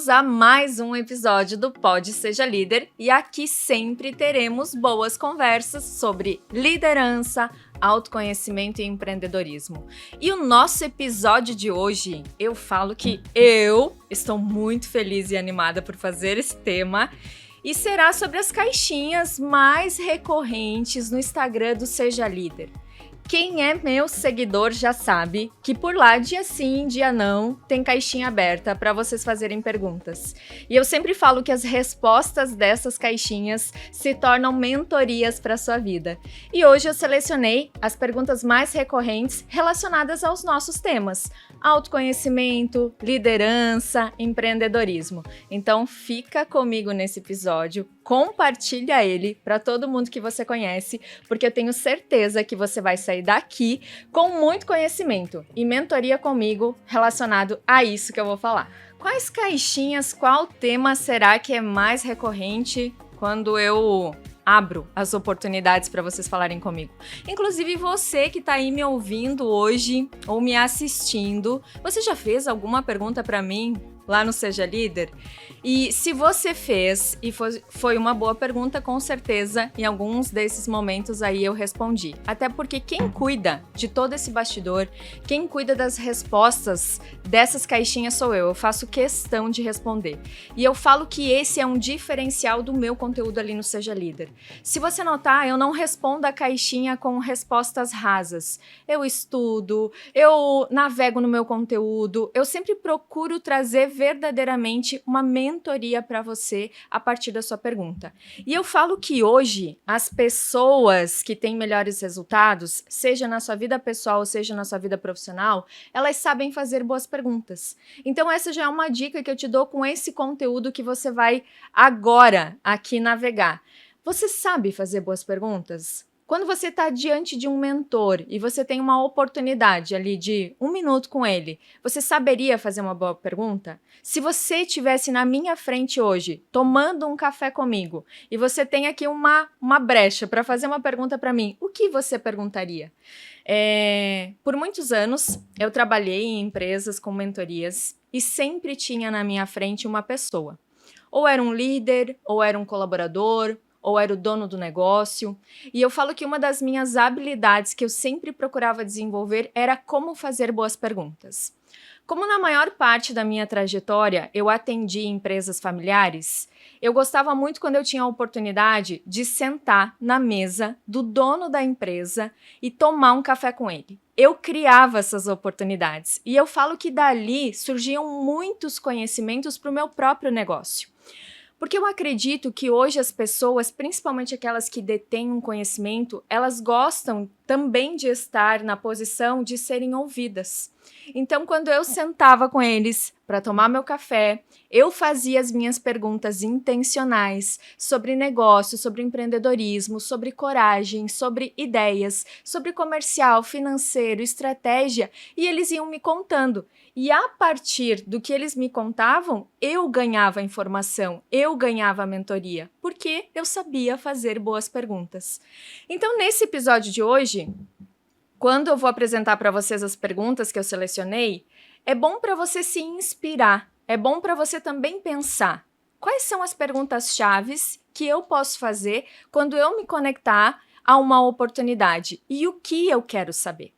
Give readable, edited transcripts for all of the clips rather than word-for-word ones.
Bem-vindos a mais um episódio do Pode Seja Líder, e aqui sempre teremos boas conversas sobre liderança, autoconhecimento e empreendedorismo. E o nosso episódio de hoje, eu falo que eu estou muito feliz e animada por fazer esse tema, e será sobre as caixinhas mais recorrentes no Instagram do Seja Líder. Quem é meu seguidor já sabe que por lá, dia sim, dia não, tem caixinha aberta para vocês fazerem perguntas. E eu sempre falo que as respostas dessas caixinhas se tornam mentorias para a sua vida. E hoje eu selecionei as perguntas mais recorrentes relacionadas aos nossos temas: autoconhecimento, liderança, empreendedorismo. Então fica comigo nesse episódio, compartilha ele para todo mundo que você conhece, porque eu tenho certeza que você vai sair daqui com muito conhecimento e mentoria comigo relacionado a isso que eu vou falar. Quais caixinhas, qual tema será que é mais recorrente quando eu abro as oportunidades para vocês falarem comigo? Inclusive você que está aí me ouvindo hoje ou me assistindo, você já fez alguma pergunta para mim lá no Seja Líder? E se você fez e foi uma boa pergunta, com certeza em alguns desses momentos aí eu respondi. Até porque quem cuida de todo esse bastidor, quem cuida das respostas dessas caixinhas sou eu faço questão de responder. E eu falo que esse é um diferencial do meu conteúdo ali no Seja Líder. Se você notar, eu não respondo a caixinha com respostas rasas. Eu estudo, eu navego no meu conteúdo, eu sempre procuro trazer verdadeiramente uma mentoria para você a partir da sua pergunta. E eu falo que hoje as pessoas que têm melhores resultados, seja na sua vida pessoal, seja na sua vida profissional, elas sabem fazer boas perguntas. Então essa já é uma dica que eu te dou com esse conteúdo que você vai agora aqui navegar. Você sabe fazer boas perguntas? Quando você está diante de um mentor e você tem uma oportunidade ali de 1 minuto com ele, você saberia fazer uma boa pergunta? Se você estivesse na minha frente hoje, tomando um café comigo, e você tem aqui uma brecha para fazer uma pergunta para mim, o que você perguntaria? Por muitos anos, eu trabalhei em empresas com mentorias e sempre tinha na minha frente uma pessoa. Ou era um líder, ou era um colaborador, ou era o dono do negócio. E eu falo que uma das minhas habilidades que eu sempre procurava desenvolver era como fazer boas perguntas. Como na maior parte da minha trajetória eu atendi empresas familiares, eu gostava muito quando eu tinha a oportunidade de sentar na mesa do dono da empresa e tomar um café com ele. Eu criava essas oportunidades e eu falo que dali surgiam muitos conhecimentos para o meu próprio negócio. Porque eu acredito que hoje as pessoas, principalmente aquelas que detêm um conhecimento, elas gostam também de estar na posição de serem ouvidas. Então, quando eu sentava com eles para tomar meu café, eu fazia as minhas perguntas intencionais sobre negócio, sobre empreendedorismo, sobre coragem, sobre ideias, sobre comercial, financeiro, estratégia, e eles iam me contando. E a partir do que eles me contavam, eu ganhava informação, eu ganhava mentoria, porque eu sabia fazer boas perguntas. Então, nesse episódio de hoje, quando eu vou apresentar para vocês as perguntas que eu selecionei, é bom para você se inspirar, é bom para você também pensar quais são as perguntas-chaves que eu posso fazer quando eu me conectar a uma oportunidade e o que eu quero saber.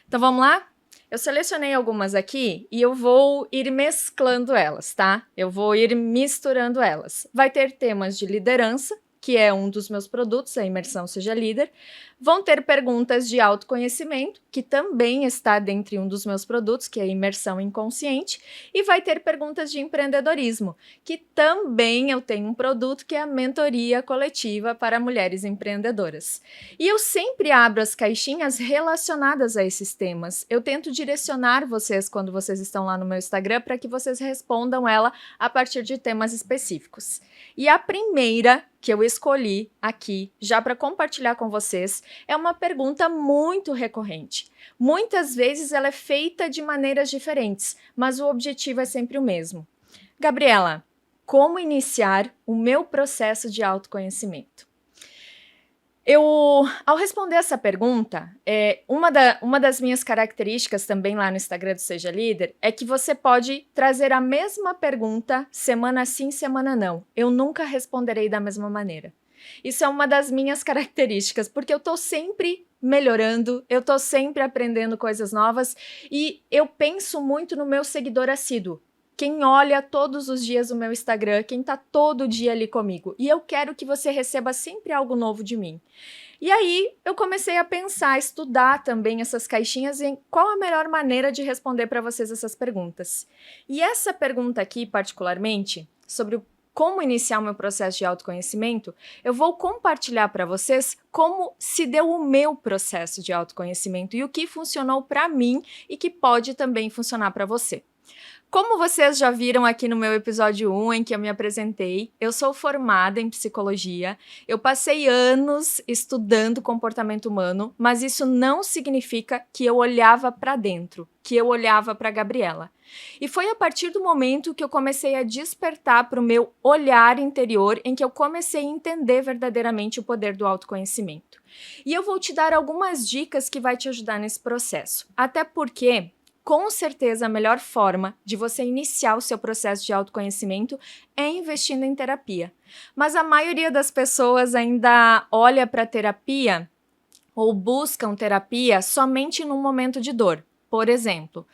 Então vamos lá? Eu selecionei algumas aqui e eu vou ir mesclando elas, tá? Eu vou ir misturando elas. Vai ter temas de liderança, que é um dos meus produtos, a Imersão Seja Líder. Vão ter perguntas de autoconhecimento, que também está dentre um dos meus produtos, que é a Imersão Inconsciente. E vai ter perguntas de empreendedorismo, que também eu tenho um produto, que é a Mentoria Coletiva para Mulheres Empreendedoras. E eu sempre abro as caixinhas relacionadas a esses temas. Eu tento direcionar vocês, quando vocês estão lá no meu Instagram, para que vocês respondam ela a partir de temas específicos. E a primeira que eu escolhi aqui, já para compartilhar com vocês, é uma pergunta muito recorrente. Muitas vezes ela é feita de maneiras diferentes, mas o objetivo é sempre o mesmo. Gabriela, como iniciar o meu processo de autoconhecimento? Ao responder essa pergunta, uma das minhas características também lá no Instagram do Seja Líder é que você pode trazer a mesma pergunta semana sim, semana não. Eu nunca responderei da mesma maneira. Isso é uma das minhas características, porque eu tô sempre melhorando, eu tô sempre aprendendo coisas novas e eu penso muito no meu seguidor assíduo. Quem olha todos os dias o meu Instagram, quem tá todo dia ali comigo. E eu quero que você receba sempre algo novo de mim. E aí eu comecei a pensar, a estudar também essas caixinhas em qual a melhor maneira de responder para vocês essas perguntas. E essa pergunta aqui, particularmente, sobre como iniciar o meu processo de autoconhecimento, eu vou compartilhar para vocês como se deu o meu processo de autoconhecimento e o que funcionou para mim e que pode também funcionar para você. Como vocês já viram aqui no meu episódio 1, em que eu me apresentei, eu sou formada em psicologia, eu passei anos estudando comportamento humano, mas isso não significa que eu olhava para dentro, que eu olhava para a Gabriela. E foi a partir do momento que eu comecei a despertar para o meu olhar interior, em que eu comecei a entender verdadeiramente o poder do autoconhecimento. E eu vou te dar algumas dicas que vai te ajudar nesse processo, até porque com certeza, a melhor forma de você iniciar o seu processo de autoconhecimento é investindo em terapia. Mas a maioria das pessoas ainda olha para a terapia ou buscam terapia somente num momento de dor. Por exemplo,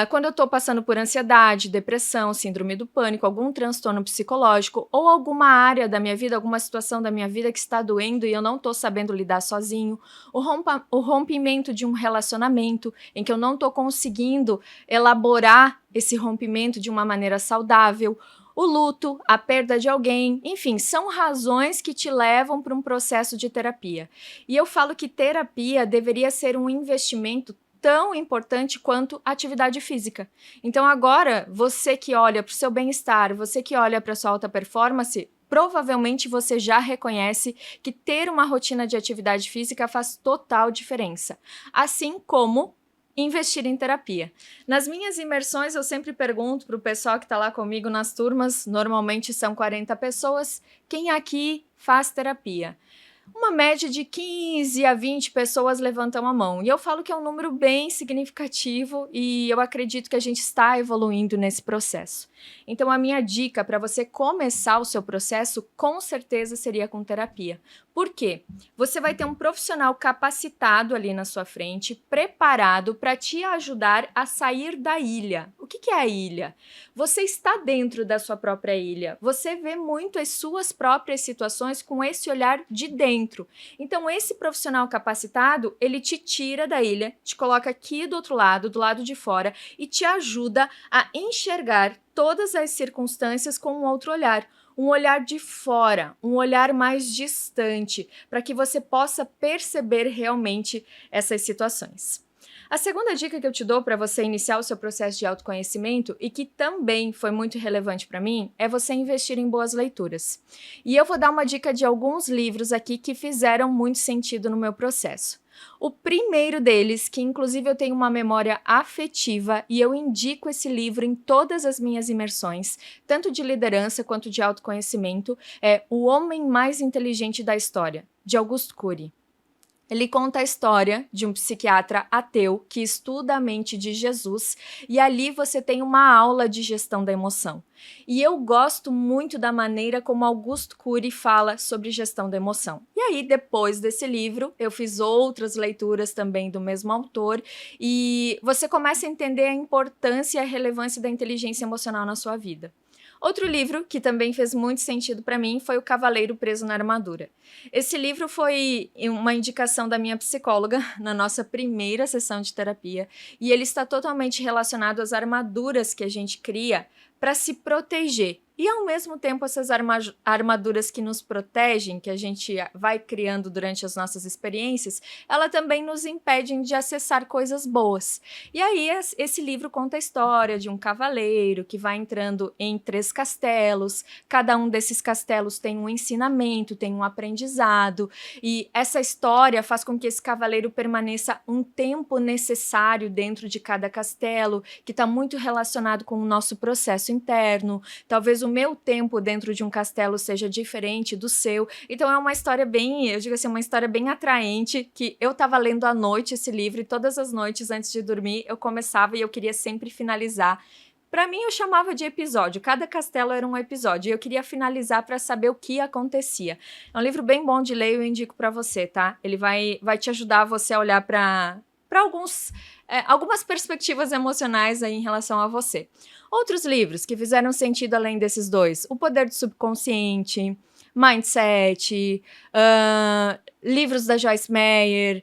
quando eu estou passando por ansiedade, depressão, síndrome do pânico, algum transtorno psicológico ou alguma área da minha vida, alguma situação da minha vida que está doendo e eu não estou sabendo lidar sozinho, o rompimento de um relacionamento em que eu não estou conseguindo elaborar esse rompimento de uma maneira saudável, o luto, a perda de alguém, enfim, são razões que te levam para um processo de terapia. E eu falo que terapia deveria ser um investimento tão importante quanto atividade física. Então agora, você que olha para o seu bem-estar, você que olha para a sua alta performance, provavelmente você já reconhece que ter uma rotina de atividade física faz total diferença. Assim como investir em terapia. Nas minhas imersões, eu sempre pergunto para o pessoal que está lá comigo nas turmas, normalmente são 40 pessoas, quem aqui faz terapia? Uma média de 15 a 20 pessoas levantam a mão. E eu falo que é um número bem significativo e eu acredito que a gente está evoluindo nesse processo. Então, a minha dica para você começar o seu processo, com certeza, seria com terapia. Por quê? Você vai ter um profissional capacitado ali na sua frente, preparado para te ajudar a sair da ilha. O que é a ilha? Você está dentro da sua própria ilha. Você vê muito as suas próprias situações com esse olhar de dentro. Então, esse profissional capacitado, ele te tira da ilha, te coloca aqui do outro lado, do lado de fora, e te ajuda a enxergar todas as circunstâncias com um outro olhar. Um olhar de fora, um olhar mais distante, para que você possa perceber realmente essas situações. A segunda dica que eu te dou para você iniciar o seu processo de autoconhecimento e que também foi muito relevante para mim é você investir em boas leituras. E eu vou dar uma dica de alguns livros aqui que fizeram muito sentido no meu processo. O primeiro deles, que inclusive eu tenho uma memória afetiva e eu indico esse livro em todas as minhas imersões, tanto de liderança quanto de autoconhecimento, é O Homem Mais Inteligente da História, de Augusto Cury. Ele conta a história de um psiquiatra ateu que estuda a mente de Jesus e ali você tem uma aula de gestão da emoção. E eu gosto muito da maneira como Augusto Cury fala sobre gestão da emoção. E aí, depois desse livro, eu fiz outras leituras também do mesmo autor e você começa a entender a importância e a relevância da inteligência emocional na sua vida. Outro livro que também fez muito sentido para mim foi O Cavaleiro Preso na Armadura. Esse livro foi uma indicação da minha psicóloga na nossa primeira sessão de terapia e ele está totalmente relacionado às armaduras que a gente cria para se proteger. E, ao mesmo tempo, essas armaduras que nos protegem, que a gente vai criando durante as nossas experiências, ela também nos impedem de acessar coisas boas. E aí, esse livro conta a história de um cavaleiro que vai entrando em 3 castelos, cada um desses castelos tem um ensinamento, tem um aprendizado, e essa história faz com que esse cavaleiro permaneça um tempo necessário dentro de cada castelo, que está muito relacionado com o nosso processo interno, talvez o meu tempo dentro de um castelo seja diferente do seu. Então é uma história bem, eu digo assim, uma história bem atraente, que eu tava lendo à noite esse livro e todas as noites antes de dormir eu começava e eu queria sempre finalizar. Para mim, eu chamava de episódio. Cada castelo era um episódio. E eu queria finalizar para saber o que acontecia. É um livro bem bom de ler, eu indico para você, tá? Ele vai te ajudar você a olhar para algumas perspectivas emocionais aí em relação a você. Outros livros que fizeram sentido além desses dois. O Poder do Subconsciente, Mindset, livros da Joyce Meyer,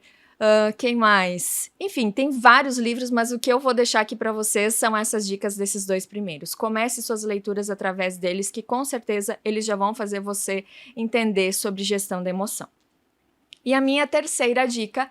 quem mais? Enfim, tem vários livros, mas o que eu vou deixar aqui para vocês são essas dicas desses dois primeiros. Comece suas leituras através deles, que com certeza eles já vão fazer você entender sobre gestão da emoção. E a minha terceira dica,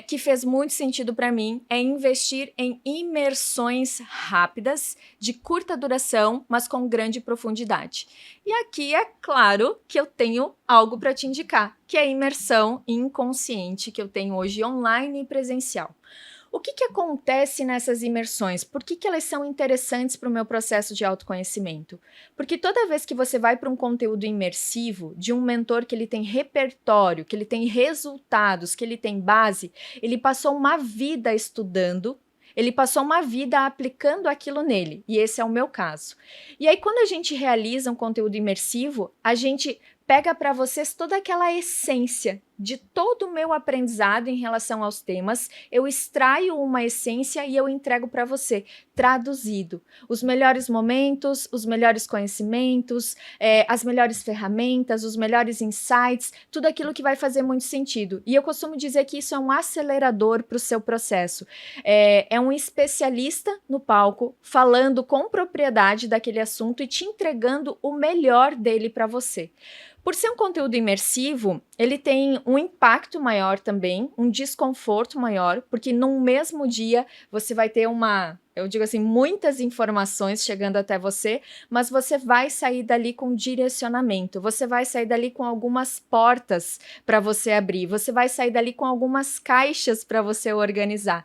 que fez muito sentido para mim, é investir em imersões rápidas, de curta duração, mas com grande profundidade. E aqui é claro que eu tenho algo para te indicar, que é a imersão inconsciente que eu tenho hoje online e presencial. O que acontece nessas imersões? Por que elas são interessantes para o meu processo de autoconhecimento? Porque toda vez que você vai para um conteúdo imersivo, de um mentor que ele tem repertório, que ele tem resultados, que ele tem base, ele passou uma vida estudando, ele passou uma vida aplicando aquilo nele, e esse é o meu caso. E aí, quando a gente realiza um conteúdo imersivo, a gente pega para vocês toda aquela essência de todo o meu aprendizado em relação aos temas, eu extraio uma essência e eu entrego para você, traduzido. Os melhores momentos, os melhores conhecimentos, as melhores ferramentas, os melhores insights, tudo aquilo que vai fazer muito sentido. E eu costumo dizer que isso é um acelerador para o seu processo. É um especialista no palco, falando com propriedade daquele assunto e te entregando o melhor dele para você. Por ser um conteúdo imersivo, ele tem um impacto maior também, um desconforto maior, porque num mesmo dia você vai ter eu digo assim, muitas informações chegando até você, mas você vai sair dali com direcionamento, você vai sair dali com algumas portas para você abrir, você vai sair dali com algumas caixas para você organizar.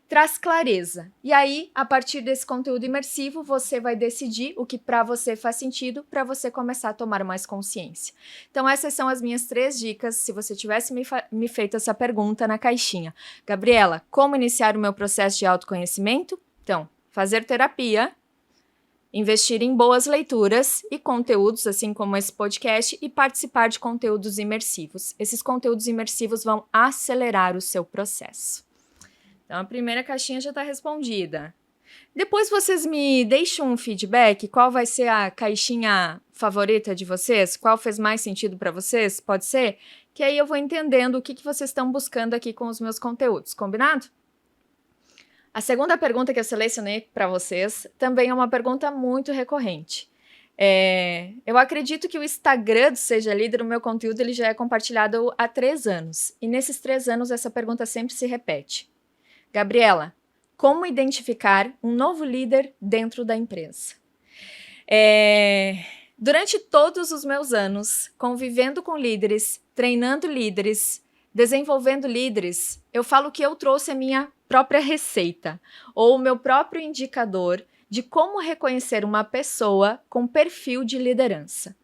Traz clareza. E aí, a partir desse conteúdo imersivo, você vai decidir o que para você faz sentido para você começar a tomar mais consciência. Então, essas são as minhas 3 dicas. Se você tivesse me feito essa pergunta na caixinha. Gabriela, como iniciar o meu processo de autoconhecimento? Então, fazer terapia, investir em boas leituras e conteúdos, assim como esse podcast, e participar de conteúdos imersivos. Esses conteúdos imersivos vão acelerar o seu processo. Então, a primeira caixinha já está respondida. Depois vocês me deixam um feedback, qual vai ser a caixinha favorita de vocês? Qual fez mais sentido para vocês? Pode ser? Que aí eu vou entendendo o que vocês estão buscando aqui com os meus conteúdos, combinado? A segunda pergunta que eu selecionei para vocês também é uma pergunta muito recorrente. Eu acredito que o Instagram do Seja Líder, o meu conteúdo, ele já é compartilhado há 3 anos. E nesses 3 anos essa pergunta sempre se repete. Gabriela, como identificar um novo líder dentro da empresa? Durante todos os meus anos, convivendo com líderes, treinando líderes, desenvolvendo líderes, eu falo que eu trouxe a minha própria receita, ou o meu próprio indicador de como reconhecer uma pessoa com perfil de liderança.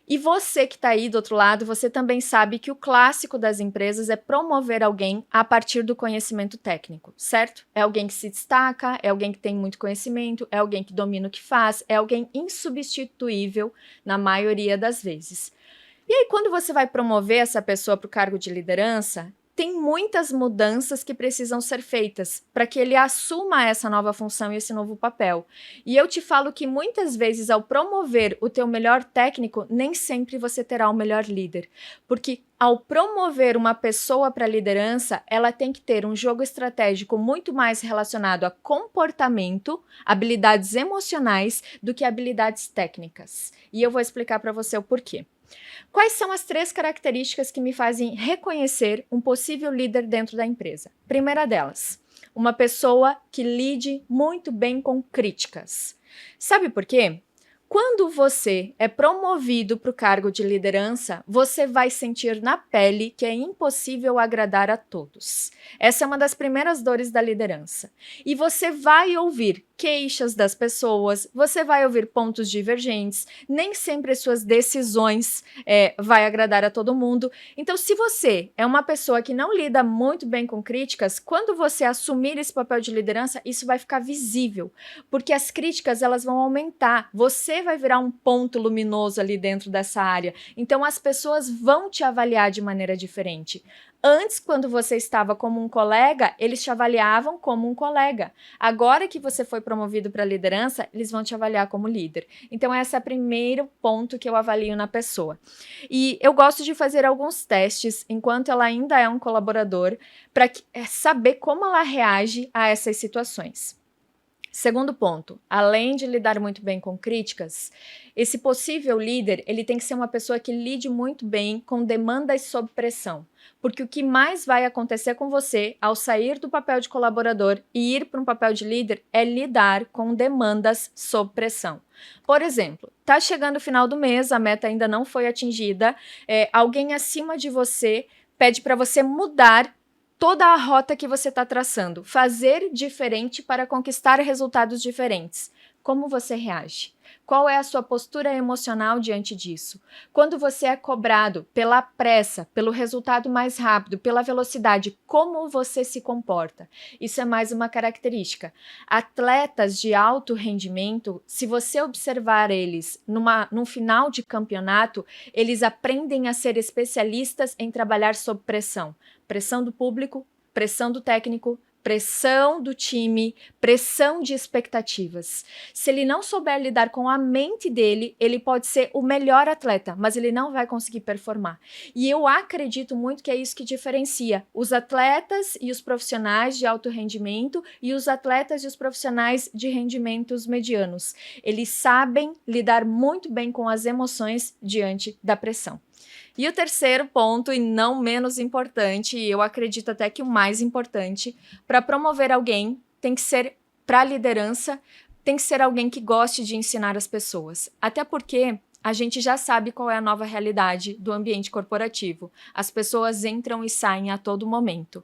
E você que está aí do outro lado, você também sabe que o clássico das empresas é promover alguém a partir do conhecimento técnico, certo? É alguém que se destaca, é alguém que tem muito conhecimento, é alguém que domina o que faz, é alguém insubstituível na maioria das vezes. E aí, quando você vai promover essa pessoa para o cargo de liderança, tem muitas mudanças que precisam ser feitas para que ele assuma essa nova função e esse novo papel. E eu te falo que muitas vezes, ao promover o teu melhor técnico, nem sempre você terá o melhor líder. Porque ao promover uma pessoa para a liderança, ela tem que ter um jogo estratégico muito mais relacionado a comportamento, habilidades emocionais, do que habilidades técnicas. E eu vou explicar para você o porquê. Quais são as 3 características que me fazem reconhecer um possível líder dentro da empresa? Primeira delas, uma pessoa que lide muito bem com críticas. Sabe por quê? Quando você é promovido para o cargo de liderança, você vai sentir na pele que é impossível agradar a todos. Essa é uma das primeiras dores da liderança. E você vai ouvir queixas das pessoas, você vai ouvir pontos divergentes, nem sempre as suas decisões vai agradar a todo mundo. Então, se você é uma pessoa que não lida muito bem com críticas, quando você assumir esse papel de liderança, isso vai ficar visível, porque as críticas elas vão aumentar. Você vai virar um ponto luminoso ali dentro dessa área. Então, as pessoas vão te avaliar de maneira diferente. Antes, quando você estava como um colega, eles te avaliavam como um colega. Agora que você foi promovido para liderança, eles vão te avaliar como líder. Então, esse é o primeiro ponto que eu avalio na pessoa. E eu gosto de fazer alguns testes enquanto ela ainda é um colaborador, para saber como ela reage a essas situações. Segundo ponto, além de lidar muito bem com críticas, esse possível líder, ele tem que ser uma pessoa que lide muito bem com demandas sob pressão. Porque o que mais vai acontecer com você ao sair do papel de colaborador e ir para um papel de líder é lidar com demandas sob pressão. Por exemplo, tá chegando o final do mês, a meta ainda não foi atingida, alguém acima de você pede para você mudar toda a rota que você está traçando, fazer diferente para conquistar resultados diferentes. Como você reage? Qual é a sua postura emocional diante disso? Quando você é cobrado pela pressa, pelo resultado mais rápido, pela velocidade, como você se comporta? Isso é mais uma característica. Atletas de alto rendimento, se você observar eles num final de campeonato, eles aprendem a ser especialistas em trabalhar sob pressão. Pressão do público, pressão do técnico, pressão do time, pressão de expectativas. Se ele não souber lidar com a mente dele, ele pode ser o melhor atleta, mas ele não vai conseguir performar. E eu acredito muito que é isso que diferencia os atletas e os profissionais de alto rendimento e os atletas e os profissionais de rendimentos medianos. Eles sabem lidar muito bem com as emoções diante da pressão. E o terceiro ponto, e não menos importante, e eu acredito até que o mais importante, para promover alguém, tem que ser para a liderança, tem que ser alguém que goste de ensinar as pessoas. Até porque a gente já sabe qual é a nova realidade do ambiente corporativo. As pessoas entram e saem a todo momento.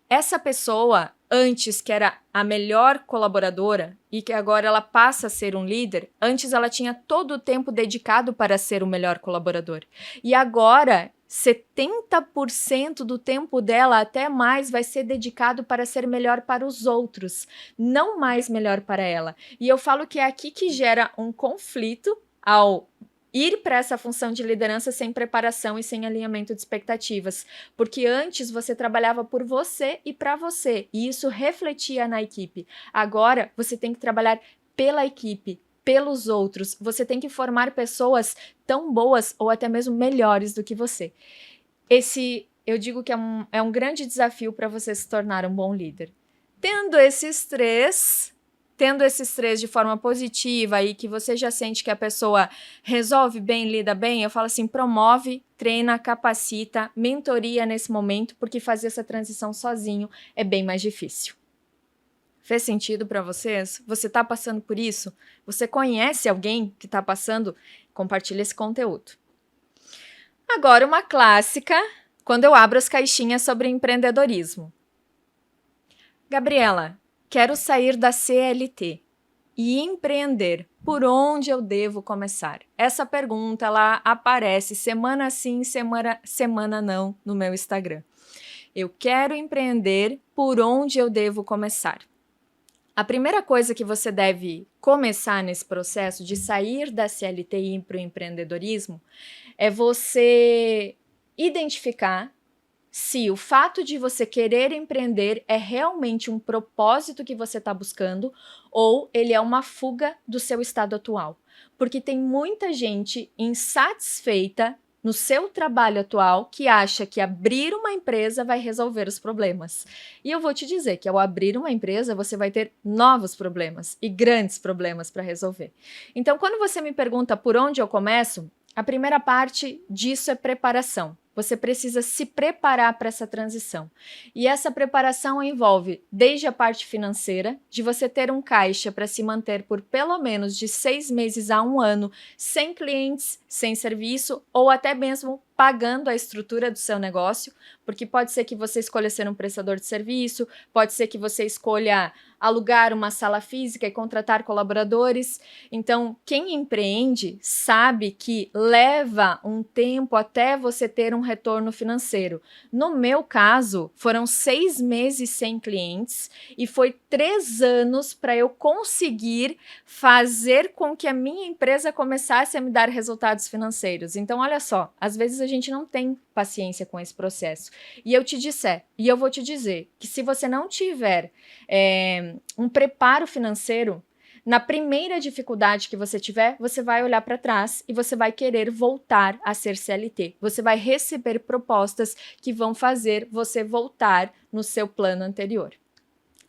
Essa pessoa, antes que era a melhor colaboradora e que agora ela passa a ser um líder, antes ela tinha todo o tempo dedicado para ser o melhor colaborador. E agora 70% do tempo dela, até mais, vai ser dedicado para ser melhor para os outros, não mais melhor para ela. E eu falo que é aqui que gera um conflito ao ir para essa função de liderança sem preparação e sem alinhamento de expectativas, porque antes você trabalhava por você e para você, e isso refletia na equipe. Agora você tem que trabalhar pela equipe, pelos outros, você tem que formar pessoas tão boas ou até mesmo melhores do que você. Esse, eu digo que é um grande desafio para você se tornar um bom líder. Tendo esses três de forma positiva e que você já sente que a pessoa resolve bem, lida bem, eu falo assim, promove, treina, capacita, mentoria nesse momento, porque fazer essa transição sozinho é bem mais difícil. Fez sentido para vocês? Você está passando por isso? Você conhece alguém que está passando? Compartilha esse conteúdo. Agora, uma clássica, quando eu abro as caixinhas sobre empreendedorismo. Gabriela, quero sair da CLT e empreender. Por onde eu devo começar? Essa pergunta ela aparece semana sim, semana não no meu Instagram. Eu quero empreender, por onde eu devo começar? A primeira coisa que você deve começar nesse processo de sair da CLT e ir para o empreendedorismo é você identificar se o fato de você querer empreender é realmente um propósito que você está buscando ou ele é uma fuga do seu estado atual. Porque tem muita gente insatisfeita no seu trabalho atual que acha que abrir uma empresa vai resolver os problemas. E eu vou te dizer que ao abrir uma empresa, você vai ter novos problemas e grandes problemas para resolver. Então, quando você me pergunta por onde eu começo, a primeira parte disso é preparação. você precisa se preparar para essa transição. E essa preparação envolve desde a parte financeira, de você ter um caixa para se manter por pelo menos de 6 meses a 1 ano, sem clientes, sem serviço, ou até mesmo pagando a estrutura do seu negócio, porque pode ser que você escolha ser um prestador de serviço, pode ser que você escolha alugar uma sala física e contratar colaboradores. Então, quem empreende sabe que leva um tempo até você ter um retorno financeiro. No meu caso, foram 6 meses sem clientes e foi 3 anos para eu conseguir fazer com que a minha empresa começasse a me dar resultados financeiros. Então, olha só, às vezes a gente não tem paciência com esse processo. E eu vou te dizer que se você não tiver um preparo financeiro, na primeira dificuldade que você tiver, você vai olhar para trás e você vai querer voltar a ser CLT. Você vai receber propostas que vão fazer você voltar no seu plano anterior.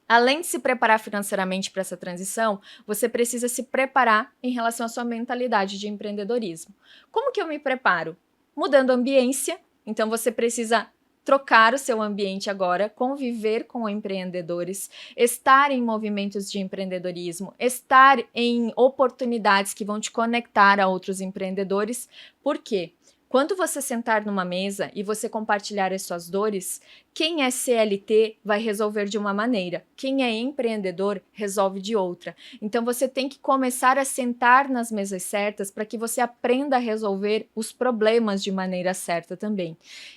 Além de se preparar financeiramente para essa transição, você precisa se preparar em relação à sua mentalidade de empreendedorismo. Como que eu me preparo? Mudando a ambiência. Então você precisa trocar o seu ambiente agora, conviver com empreendedores, estar em movimentos de empreendedorismo, estar em oportunidades que vão te conectar a outros empreendedores. Por quê? Quando você sentar numa mesa e você compartilhar as suas dores, quem é CLT vai resolver de uma maneira, quem é empreendedor resolve de outra. Então você tem que começar a sentar nas mesas certas para que você aprenda a resolver os problemas de maneira certa também.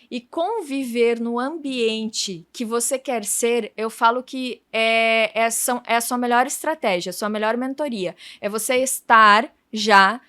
E conviver no ambiente que você quer ser, eu falo que é a sua melhor estratégia, a sua melhor mentoria. É você estar já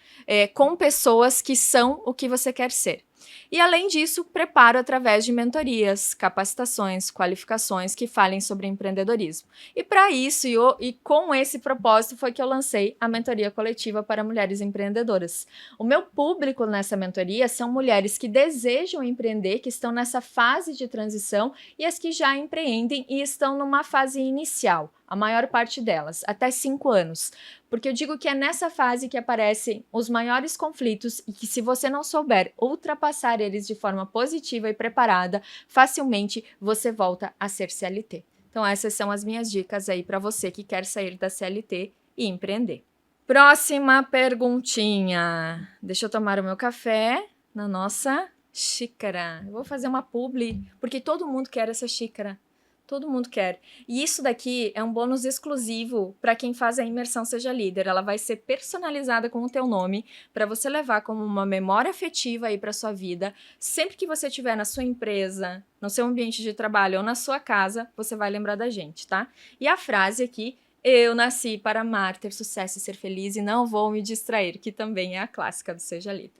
com pessoas que são o que você quer ser. E, além disso, preparo através de mentorias, capacitações, qualificações que falem sobre empreendedorismo. E para isso, e com esse propósito, foi que eu lancei a mentoria coletiva para mulheres empreendedoras. O meu público nessa mentoria são mulheres que desejam empreender, que estão nessa fase de transição, e as que já empreendem e estão numa fase inicial, a maior parte delas, até 5 anos. Porque eu digo que é nessa fase que aparecem os maiores conflitos e que, se você não souber ultrapassar eles de forma positiva e preparada, facilmente você volta a ser CLT. Então essas são as minhas dicas aí para você que quer sair da CLT e empreender. Próxima perguntinha. Deixa eu tomar o meu café na nossa xícara. Eu vou fazer uma publi, porque todo mundo quer essa xícara. Todo mundo quer. E isso daqui é um bônus exclusivo para quem faz a imersão Seja Líder. Ela vai ser personalizada com o teu nome para você levar como uma memória afetiva aí para sua vida. Sempre que você estiver na sua empresa, no seu ambiente de trabalho ou na sua casa, você vai lembrar da gente, tá? E a frase aqui: eu nasci para amar, ter sucesso e ser feliz e não vou me distrair, que também é a clássica do Seja Líder.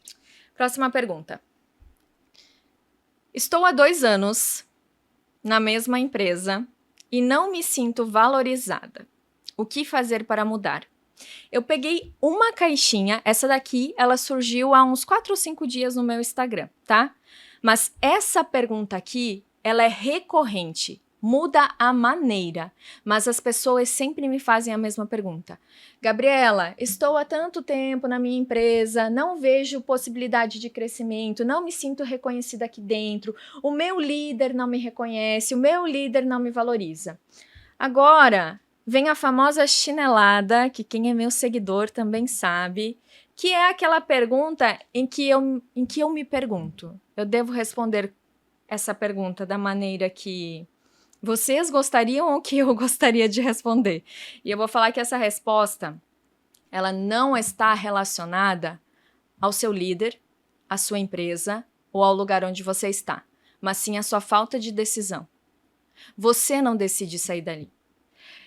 Próxima pergunta. Estou há 2 anos na mesma empresa e não me sinto valorizada. O que fazer para mudar? Eu peguei uma caixinha, essa daqui, ela surgiu há uns 4 ou 5 dias no meu Instagram, tá? Mas essa pergunta aqui, ela é recorrente. Muda a maneira, mas as pessoas sempre me fazem a mesma pergunta. Gabriela, estou há tanto tempo na minha empresa, não vejo possibilidade de crescimento, não me sinto reconhecida aqui dentro, o meu líder não me reconhece, o meu líder não me valoriza. Agora, vem a famosa chinelada, que quem é meu seguidor também sabe, que é aquela pergunta em que eu me pergunto. Eu devo responder essa pergunta da maneira que vocês gostariam ou que eu gostaria de responder? E eu vou falar que essa resposta, ela não está relacionada ao seu líder, à sua empresa ou ao lugar onde você está, mas sim à sua falta de decisão. Você não decide sair dali.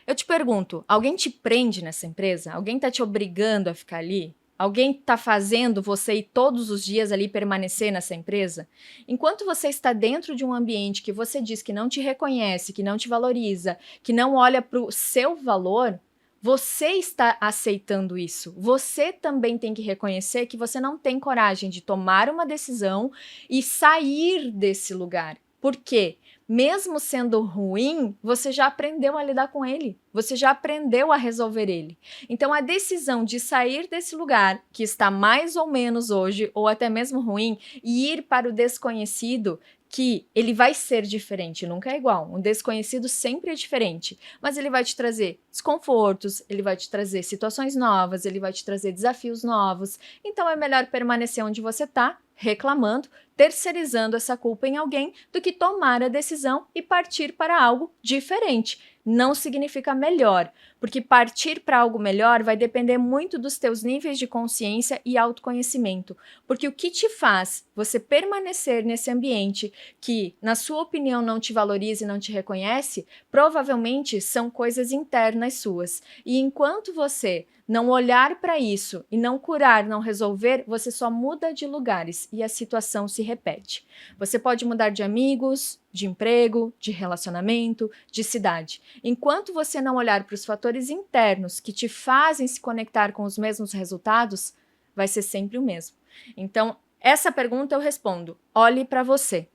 Eu te pergunto, alguém te prende nessa empresa? Alguém está te obrigando a ficar ali? Alguém está fazendo você ir todos os dias ali permanecer nessa empresa? Enquanto você está dentro de um ambiente que você diz que não te reconhece, que não te valoriza, que não olha para o seu valor, você está aceitando isso. Você também tem que reconhecer que você não tem coragem de tomar uma decisão e sair desse lugar. Por quê? mesmo sendo ruim, você já aprendeu a lidar com ele, você já aprendeu a resolver ele. Então, a decisão de sair desse lugar que está mais ou menos hoje, ou até mesmo ruim, e ir para o desconhecido, que ele vai ser diferente, nunca é igual. Um desconhecido sempre é diferente, mas ele vai te trazer desconfortos, ele vai te trazer situações novas, ele vai te trazer desafios novos. Então, é melhor permanecer onde você está, reclamando, terceirizando essa culpa em alguém, do que tomar a decisão e partir para algo diferente. Não significa melhor, porque partir para algo melhor vai depender muito dos teus níveis de consciência e autoconhecimento, porque o que te faz você permanecer nesse ambiente que, na sua opinião, não te valoriza e não te reconhece, provavelmente são coisas internas suas. E enquanto você não olhar para isso e não curar, não resolver, você só muda de lugares e a situação se repete. Você pode mudar de amigos, de emprego, de relacionamento, de cidade. Enquanto você não olhar para os fatores internos que te fazem se conectar com os mesmos resultados, vai ser sempre o mesmo. Então, essa pergunta eu respondo: olhe para você.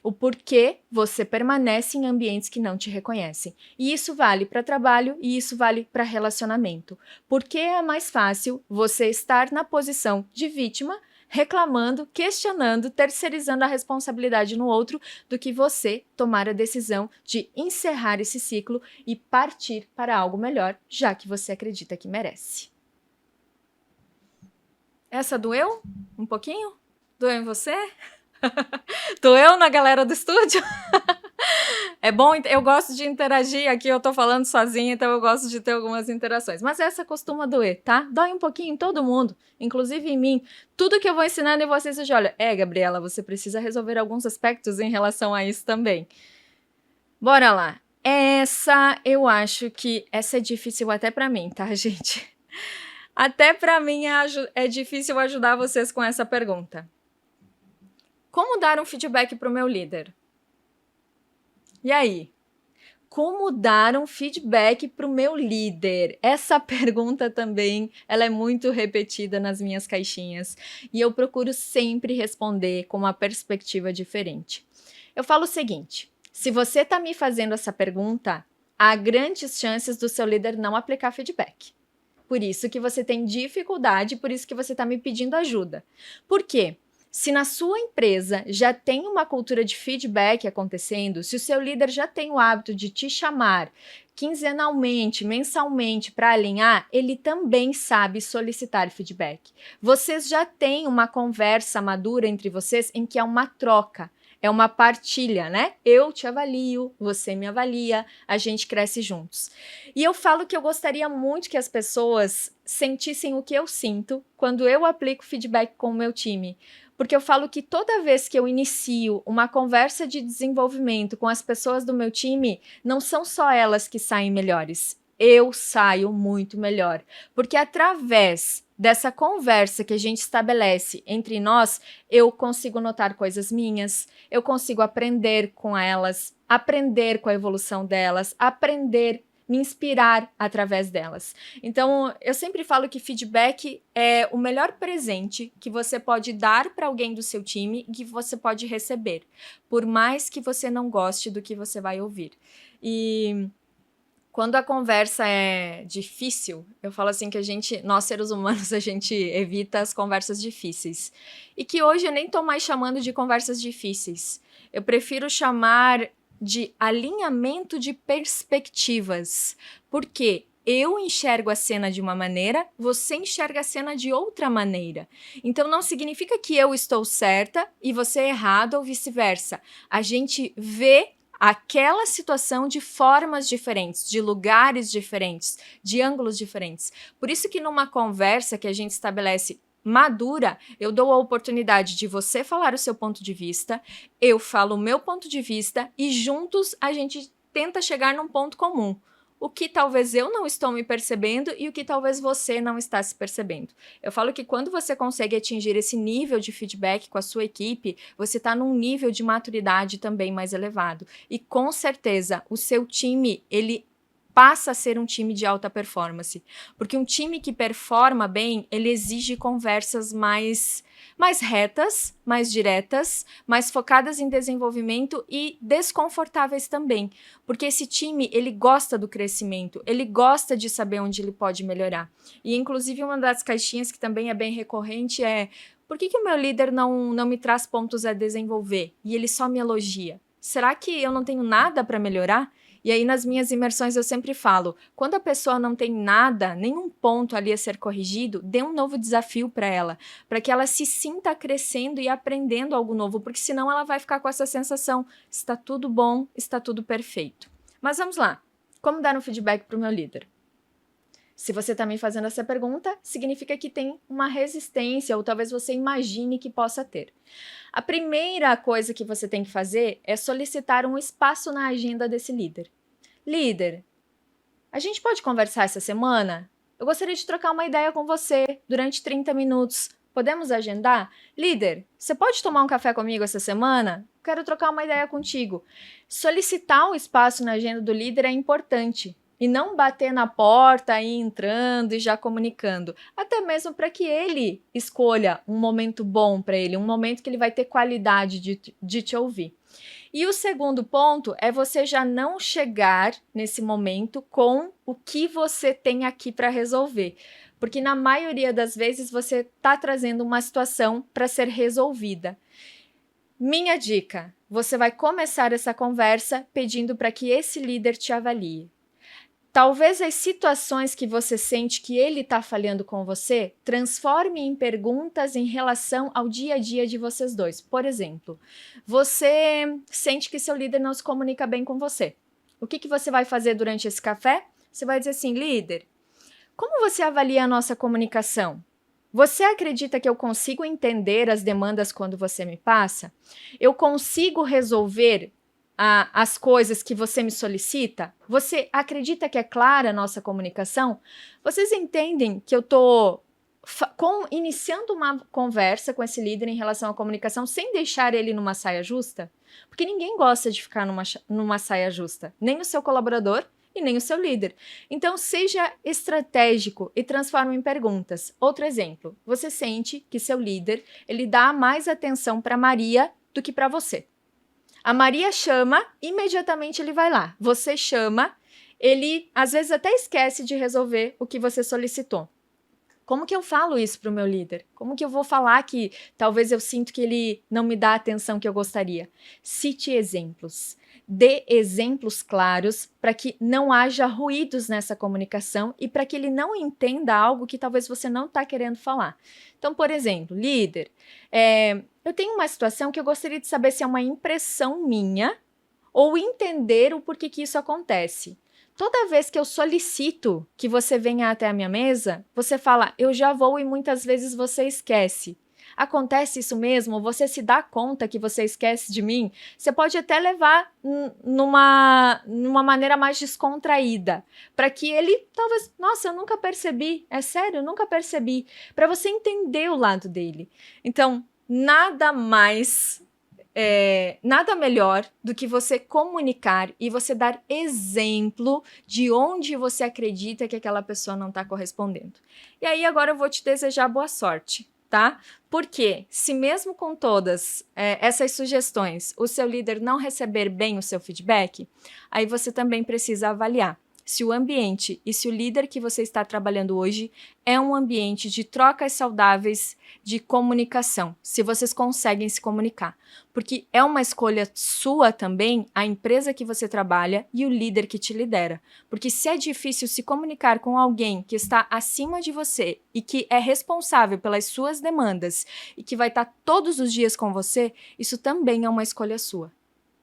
O porquê você permanece em ambientes que não te reconhecem. E isso vale para trabalho e isso vale para relacionamento. Porque é mais fácil você estar na posição de vítima, reclamando, questionando, terceirizando a responsabilidade no outro, do que você tomar a decisão de encerrar esse ciclo e partir para algo melhor, já que você acredita que merece. Essa doeu? Um pouquinho? Doeu em você? Doeu na galera do estúdio? É bom, eu gosto de interagir aqui, eu tô falando sozinha, então eu gosto de ter algumas interações. Mas essa costuma doer, tá? Dói um pouquinho em todo mundo, inclusive em mim. Tudo que eu vou ensinando em vocês, você olha, Gabriela, você precisa resolver alguns aspectos em relação a isso também. Bora lá. Eu acho que essa é difícil até pra mim, tá, gente? Até pra mim é difícil ajudar vocês com essa pergunta. Como dar um feedback pro meu líder? E aí? Como dar um feedback para o meu líder? Essa pergunta também, ela é muito repetida nas minhas caixinhas e eu procuro sempre responder com uma perspectiva diferente. Eu falo o seguinte: se você está me fazendo essa pergunta, há grandes chances do seu líder não aplicar feedback. Por isso que você tem dificuldade, por isso que você está me pedindo ajuda. Por quê? Se na sua empresa já tem uma cultura de feedback acontecendo, se o seu líder já tem o hábito de te chamar quinzenalmente, mensalmente para alinhar, ele também sabe solicitar feedback. Vocês já têm uma conversa madura entre vocês em que é uma troca. É uma partilha, né? Eu te avalio, você me avalia, a gente cresce juntos. E eu falo que eu gostaria muito que as pessoas sentissem o que eu sinto quando eu aplico feedback com o meu time. Porque eu falo que toda vez que eu inicio uma conversa de desenvolvimento com as pessoas do meu time, não são só elas que saem melhores. Eu saio muito melhor. Porque através dessa conversa que a gente estabelece entre nós, eu consigo notar coisas minhas, eu consigo aprender com elas, aprender com a evolução delas, me inspirar através delas. Então, eu sempre falo que feedback é o melhor presente que você pode dar para alguém do seu time e que você pode receber, por mais que você não goste do que você vai ouvir. E quando a conversa é difícil, eu falo assim que nós seres humanos, a gente evita as conversas difíceis. E que hoje eu nem tô mais chamando de conversas difíceis. Eu prefiro chamar de alinhamento de perspectivas. Porque eu enxergo a cena de uma maneira, você enxerga a cena de outra maneira. Então não significa que eu estou certa e você errado ou vice-versa. A gente vê aquela situação de formas diferentes, de lugares diferentes, de ângulos diferentes. Por isso que numa conversa que a gente estabelece madura, eu dou a oportunidade de você falar o seu ponto de vista, eu falo o meu ponto de vista e juntos a gente tenta chegar num ponto comum. O que talvez eu não estou me percebendo e o que talvez você não está se percebendo. Eu falo que quando você consegue atingir esse nível de feedback com a sua equipe, você está num nível de maturidade também mais elevado. E com certeza, o seu time, ele passa a ser um time de alta performance. Porque um time que performa bem, ele exige conversas mais retas, mais diretas, mais focadas em desenvolvimento e desconfortáveis também. Porque esse time, ele gosta do crescimento, ele gosta de saber onde ele pode melhorar. E, inclusive, uma das caixinhas que também é bem recorrente é: por que o meu líder não me traz pontos a desenvolver e ele só me elogia? Será que eu não tenho nada para melhorar? E aí, nas minhas imersões, eu sempre falo, quando a pessoa não tem nada, nenhum ponto ali a ser corrigido, dê um novo desafio para ela, para que ela se sinta crescendo e aprendendo algo novo, porque senão ela vai ficar com essa sensação, está tudo bom, está tudo perfeito. Mas vamos lá, como dar um feedback para o meu líder? Se você está me fazendo essa pergunta, significa que tem uma resistência, ou talvez você imagine que possa ter. A primeira coisa que você tem que fazer é solicitar um espaço na agenda desse líder. Líder, a gente pode conversar essa semana? Eu gostaria de trocar uma ideia com você durante 30 minutos. Podemos agendar? Líder, você pode tomar um café comigo essa semana? Quero trocar uma ideia contigo. Solicitar um espaço na agenda do líder é importante. E não bater na porta, ir entrando e já comunicando. Até mesmo para que ele escolha um momento bom para ele, um momento que ele vai ter qualidade de te ouvir. E o segundo ponto é você já não chegar nesse momento com o que você tem aqui para resolver. Porque na maioria das vezes você está trazendo uma situação para ser resolvida. Minha dica, você vai começar essa conversa pedindo para que esse líder te avalie. Talvez as situações que você sente que ele está falhando com você, transforme em perguntas em relação ao dia a dia de vocês dois. Por exemplo, você sente que seu líder não se comunica bem com você. O que você vai fazer durante esse café? Você vai dizer assim: líder, como você avalia a nossa comunicação? Você acredita que eu consigo entender as demandas quando você me passa? Eu consigo resolver as coisas que você me solicita? Você acredita que é clara a nossa comunicação? Vocês entendem que eu estou iniciando uma conversa com esse líder em relação à comunicação sem deixar ele numa saia justa? Porque ninguém gosta de ficar numa saia justa, nem o seu colaborador e nem o seu líder. Então, seja estratégico e transforme em perguntas. Outro exemplo, você sente que seu líder ele dá mais atenção para Maria do que para você. A Maria chama, imediatamente ele vai lá. Você chama, ele às vezes até esquece de resolver o que você solicitou. Como que eu falo isso para o meu líder? Como que eu vou falar que talvez eu sinto que ele não me dá a atenção que eu gostaria? Cite exemplos. Dê exemplos claros para que não haja ruídos nessa comunicação e para que ele não entenda algo que talvez você não está querendo falar. Então, por exemplo, líder, eu tenho uma situação que eu gostaria de saber se é uma impressão minha ou entender o porquê que isso acontece. Toda vez que eu solicito que você venha até a minha mesa, você fala, eu já vou, e muitas vezes você esquece. Acontece isso mesmo? Você se dá conta que você esquece de mim? Você pode até levar numa maneira mais descontraída, para que ele talvez, nossa, eu nunca percebi, é sério, eu nunca percebi, para você entender o lado dele. Então, nada melhor do que você comunicar e você dar exemplo de onde você acredita que aquela pessoa não está correspondendo. E aí agora eu vou te desejar boa sorte, tá? Porque se mesmo com todas essas sugestões o seu líder não receber bem o seu feedback, aí você também precisa avaliar se o ambiente e se o líder que você está trabalhando hoje é um ambiente de trocas saudáveis de comunicação, se vocês conseguem se comunicar. Porque é uma escolha sua também, a empresa que você trabalha e o líder que te lidera. Porque se é difícil se comunicar com alguém que está acima de você e que é responsável pelas suas demandas e que vai estar todos os dias com você, isso também é uma escolha sua,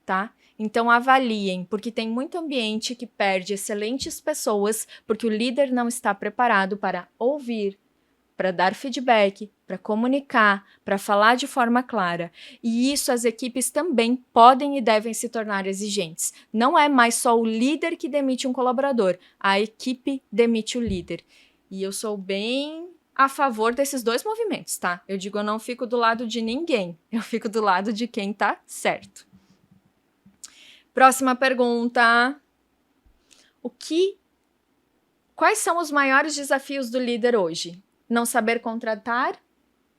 tá? Então avaliem, porque tem muito ambiente que perde excelentes pessoas porque o líder não está preparado para ouvir, para dar feedback, para comunicar, para falar de forma clara. E isso as equipes também podem e devem se tornar exigentes. Não é mais só o líder que demite um colaborador, a equipe demite o líder. E eu sou bem a favor desses dois movimentos, tá? Eu digo, eu não fico do lado de ninguém, eu fico do lado de quem tá certo. Próxima pergunta. O que Quais são os maiores desafios do líder hoje? Não saber contratar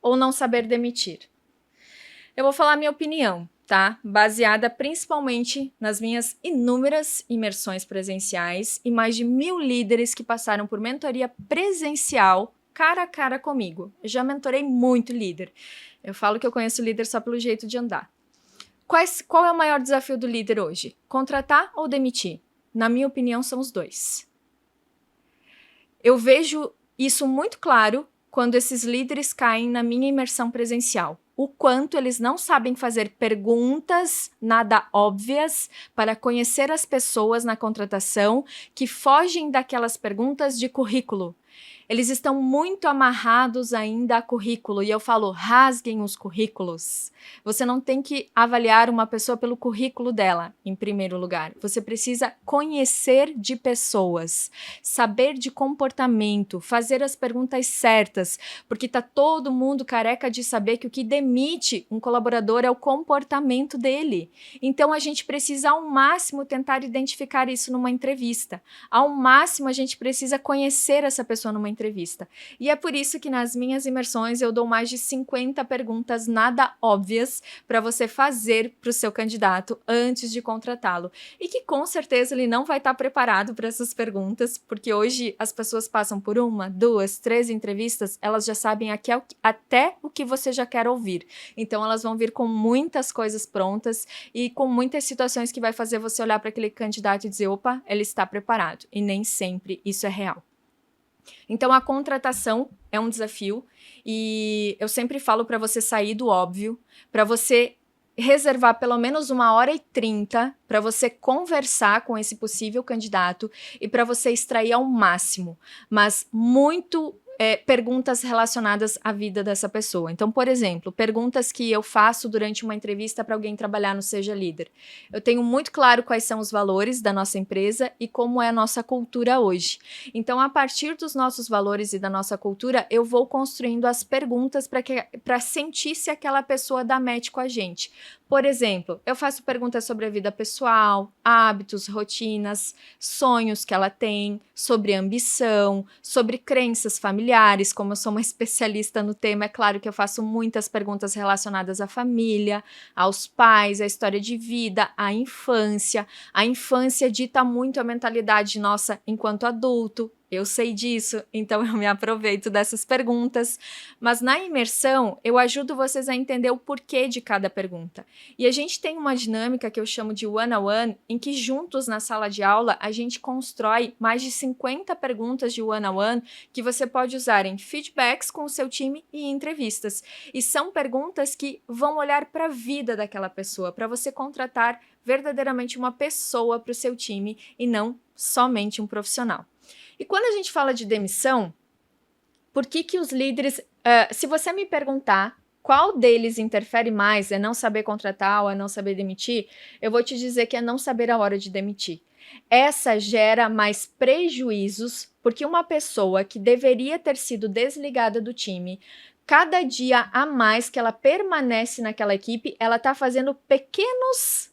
ou não saber demitir? Eu vou falar minha opinião, tá? Baseada principalmente nas minhas inúmeras imersões presenciais e mais de 1000 líderes que passaram por mentoria presencial cara a cara comigo. Eu já mentorei muito líder. Eu falo que eu conheço líder só pelo jeito de andar. Qual é o maior desafio do líder hoje? Contratar ou demitir? Na minha opinião, são os dois. Eu vejo isso muito claro quando esses líderes caem na minha imersão presencial. O quanto eles não sabem fazer perguntas nada óbvias para conhecer as pessoas na contratação, que fogem daquelas perguntas de currículo. Eles estão muito amarrados ainda a currículo e eu falo, rasguem os currículos. Você não tem que avaliar uma pessoa pelo currículo dela, em primeiro lugar. Você precisa conhecer de pessoas, saber de comportamento, fazer as perguntas certas, porque tá todo mundo careca de saber que o que demite um colaborador é o comportamento dele. Então a gente precisa ao máximo tentar identificar isso numa entrevista. Ao máximo a gente precisa conhecer essa pessoa numa entrevista. E é por isso que nas minhas imersões eu dou mais de 50 perguntas nada óbvias para você fazer para o seu candidato antes de contratá-lo. E que com certeza ele não vai estar preparado para essas perguntas, porque hoje as pessoas passam por 1, 2, 3 entrevistas, elas já sabem até o que você já quer ouvir. Então elas vão vir com muitas coisas prontas e com muitas situações que vai fazer você olhar para aquele candidato e dizer, opa, ele está preparado. E nem sempre isso é real. Então, a contratação é um desafio e eu sempre falo para você sair do óbvio, para você reservar pelo menos 1h30 para você conversar com esse possível candidato e para você extrair ao máximo, mas muito perguntas relacionadas à vida dessa pessoa. Então, por exemplo, perguntas que eu faço durante uma entrevista para alguém trabalhar no Seja Líder. Eu tenho muito claro quais são os valores da nossa empresa e como é a nossa cultura hoje. Então, a partir dos nossos valores e da nossa cultura, eu vou construindo as perguntas para sentir se aquela pessoa dá match com a gente. Por exemplo, eu faço perguntas sobre a vida pessoal, hábitos, rotinas, sonhos que ela tem, sobre ambição, sobre crenças familiares. Como eu sou uma especialista no tema, é claro que eu faço muitas perguntas relacionadas à família, aos pais, à história de vida, à infância. A infância dita muito a mentalidade nossa enquanto adulto. Eu sei disso, então eu me aproveito dessas perguntas, mas na imersão eu ajudo vocês a entender o porquê de cada pergunta. E a gente tem uma dinâmica que eu chamo de one-on-one, em que juntos na sala de aula a gente constrói mais de 50 perguntas de one-on-one que você pode usar em feedbacks com o seu time e em entrevistas. E são perguntas que vão olhar para a vida daquela pessoa, para você contratar verdadeiramente uma pessoa para o seu time e não somente um profissional. E quando a gente fala de demissão, por que os líderes... se você me perguntar qual deles interfere mais, é não saber contratar ou é não saber demitir, eu vou te dizer que é não saber a hora de demitir. Essa gera mais prejuízos, porque uma pessoa que deveria ter sido desligada do time, cada dia a mais que ela permanece naquela equipe, ela está fazendo pequenos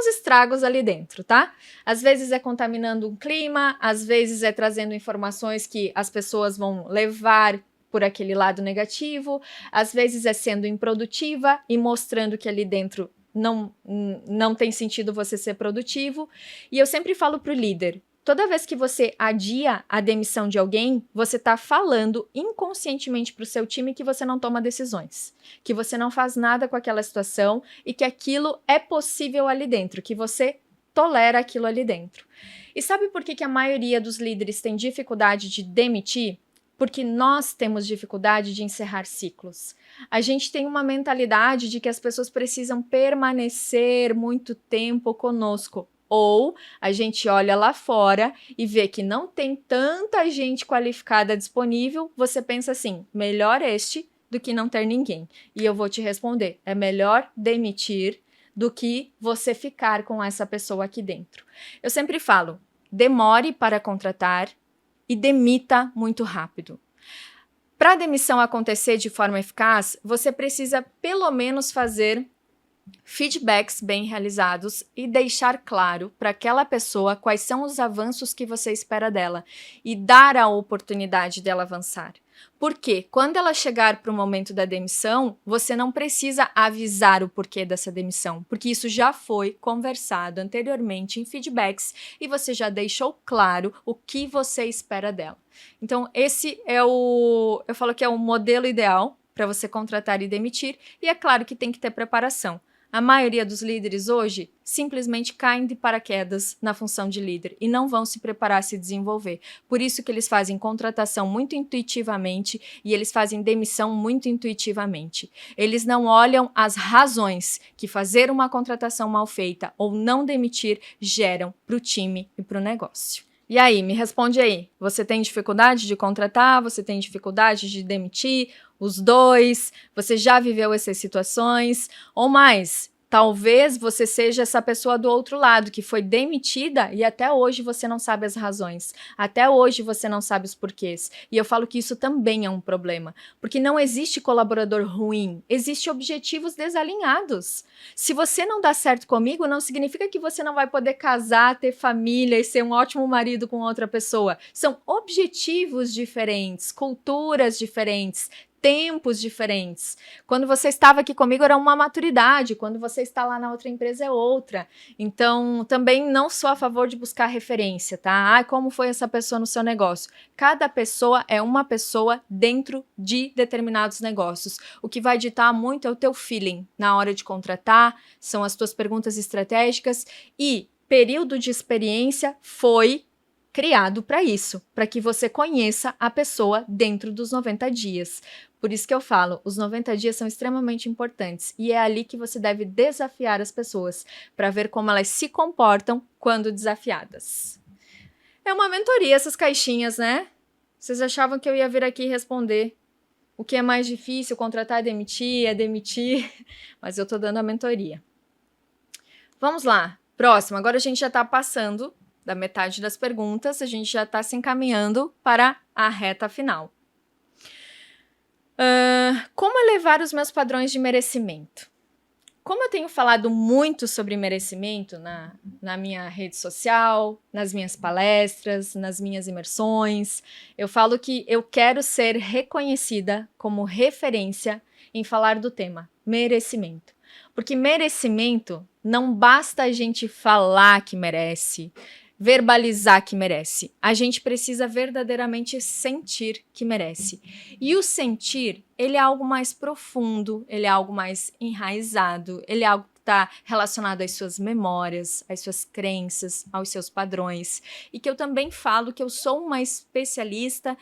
estragos ali dentro, tá? Às vezes é contaminando um clima, às vezes é trazendo informações que as pessoas vão levar por aquele lado negativo, às vezes é sendo improdutiva e mostrando que ali dentro não tem sentido você ser produtivo. E eu sempre falo pro líder, toda vez que você adia a demissão de alguém, você está falando inconscientemente para o seu time que você não toma decisões, que você não faz nada com aquela situação e que aquilo é possível ali dentro, que você tolera aquilo ali dentro. E sabe por que a maioria dos líderes tem dificuldade de demitir? Porque nós temos dificuldade de encerrar ciclos. A gente tem uma mentalidade de que as pessoas precisam permanecer muito tempo conosco. Ou a gente olha lá fora e vê que não tem tanta gente qualificada disponível, você pensa assim, melhor este do que não ter ninguém. E eu vou te responder, é melhor demitir do que você ficar com essa pessoa aqui dentro. Eu sempre falo, demore para contratar e demita muito rápido. Para a demissão acontecer de forma eficaz, você precisa pelo menos fazer feedbacks bem realizados e deixar claro para aquela pessoa quais são os avanços que você espera dela e dar a oportunidade dela avançar. Porque quando ela chegar para o momento da demissão, você não precisa avisar o porquê dessa demissão, porque isso já foi conversado anteriormente em feedbacks e você já deixou claro o que você espera dela. Então, esse é eu falo que é o modelo ideal para você contratar e demitir, e é claro que tem que ter preparação. A maioria dos líderes hoje simplesmente caem de paraquedas na função de líder e não vão se preparar a se desenvolver. Por isso que eles fazem contratação muito intuitivamente e eles fazem demissão muito intuitivamente. Eles não olham as razões que fazer uma contratação mal feita ou não demitir geram para o time e para o negócio. E aí, me responde aí, você tem dificuldade de contratar? Você tem dificuldade de demitir? Os dois? Você já viveu essas situações? Ou mais, talvez você seja essa pessoa do outro lado, que foi demitida e até hoje você não sabe as razões. Até hoje você não sabe os porquês. E eu falo que isso também é um problema, porque não existe colaborador ruim, existe objetivos desalinhados. Se você não dá certo comigo, não significa que você não vai poder casar, ter família e ser um ótimo marido com outra pessoa. São objetivos diferentes, culturas diferentes, tempos diferentes. Quando você estava aqui comigo era uma maturidade, quando você está lá na outra empresa é outra. Então, também não sou a favor de buscar referência, tá? Como foi essa pessoa no seu negócio? Cada pessoa é uma pessoa dentro de determinados negócios. O que vai ditar muito é o teu feeling na hora de contratar, são as tuas perguntas estratégicas e período de experiência foi criado para isso, para que você conheça a pessoa dentro dos 90 dias. Por isso que eu falo, os 90 dias são extremamente importantes e é ali que você deve desafiar as pessoas para ver como elas se comportam quando desafiadas. É uma mentoria essas caixinhas, né? Vocês achavam que eu ia vir aqui responder o que é mais difícil, contratar é demitir, mas eu tô dando a mentoria. Vamos lá, próximo. Agora a gente já tá passando da metade das perguntas, a gente já está se encaminhando para a reta final. Como elevar os meus padrões de merecimento? Como eu tenho falado muito sobre merecimento na minha rede social, nas minhas palestras, nas minhas imersões, eu falo que eu quero ser reconhecida como referência em falar do tema merecimento. Porque merecimento não basta a gente falar que merece, verbalizar que merece. A gente precisa verdadeiramente sentir que merece. E o sentir, ele é algo mais profundo, ele é algo mais enraizado, ele é algo que está relacionado às suas memórias, às suas crenças, aos seus padrões. E que eu também falo que eu sou uma especialista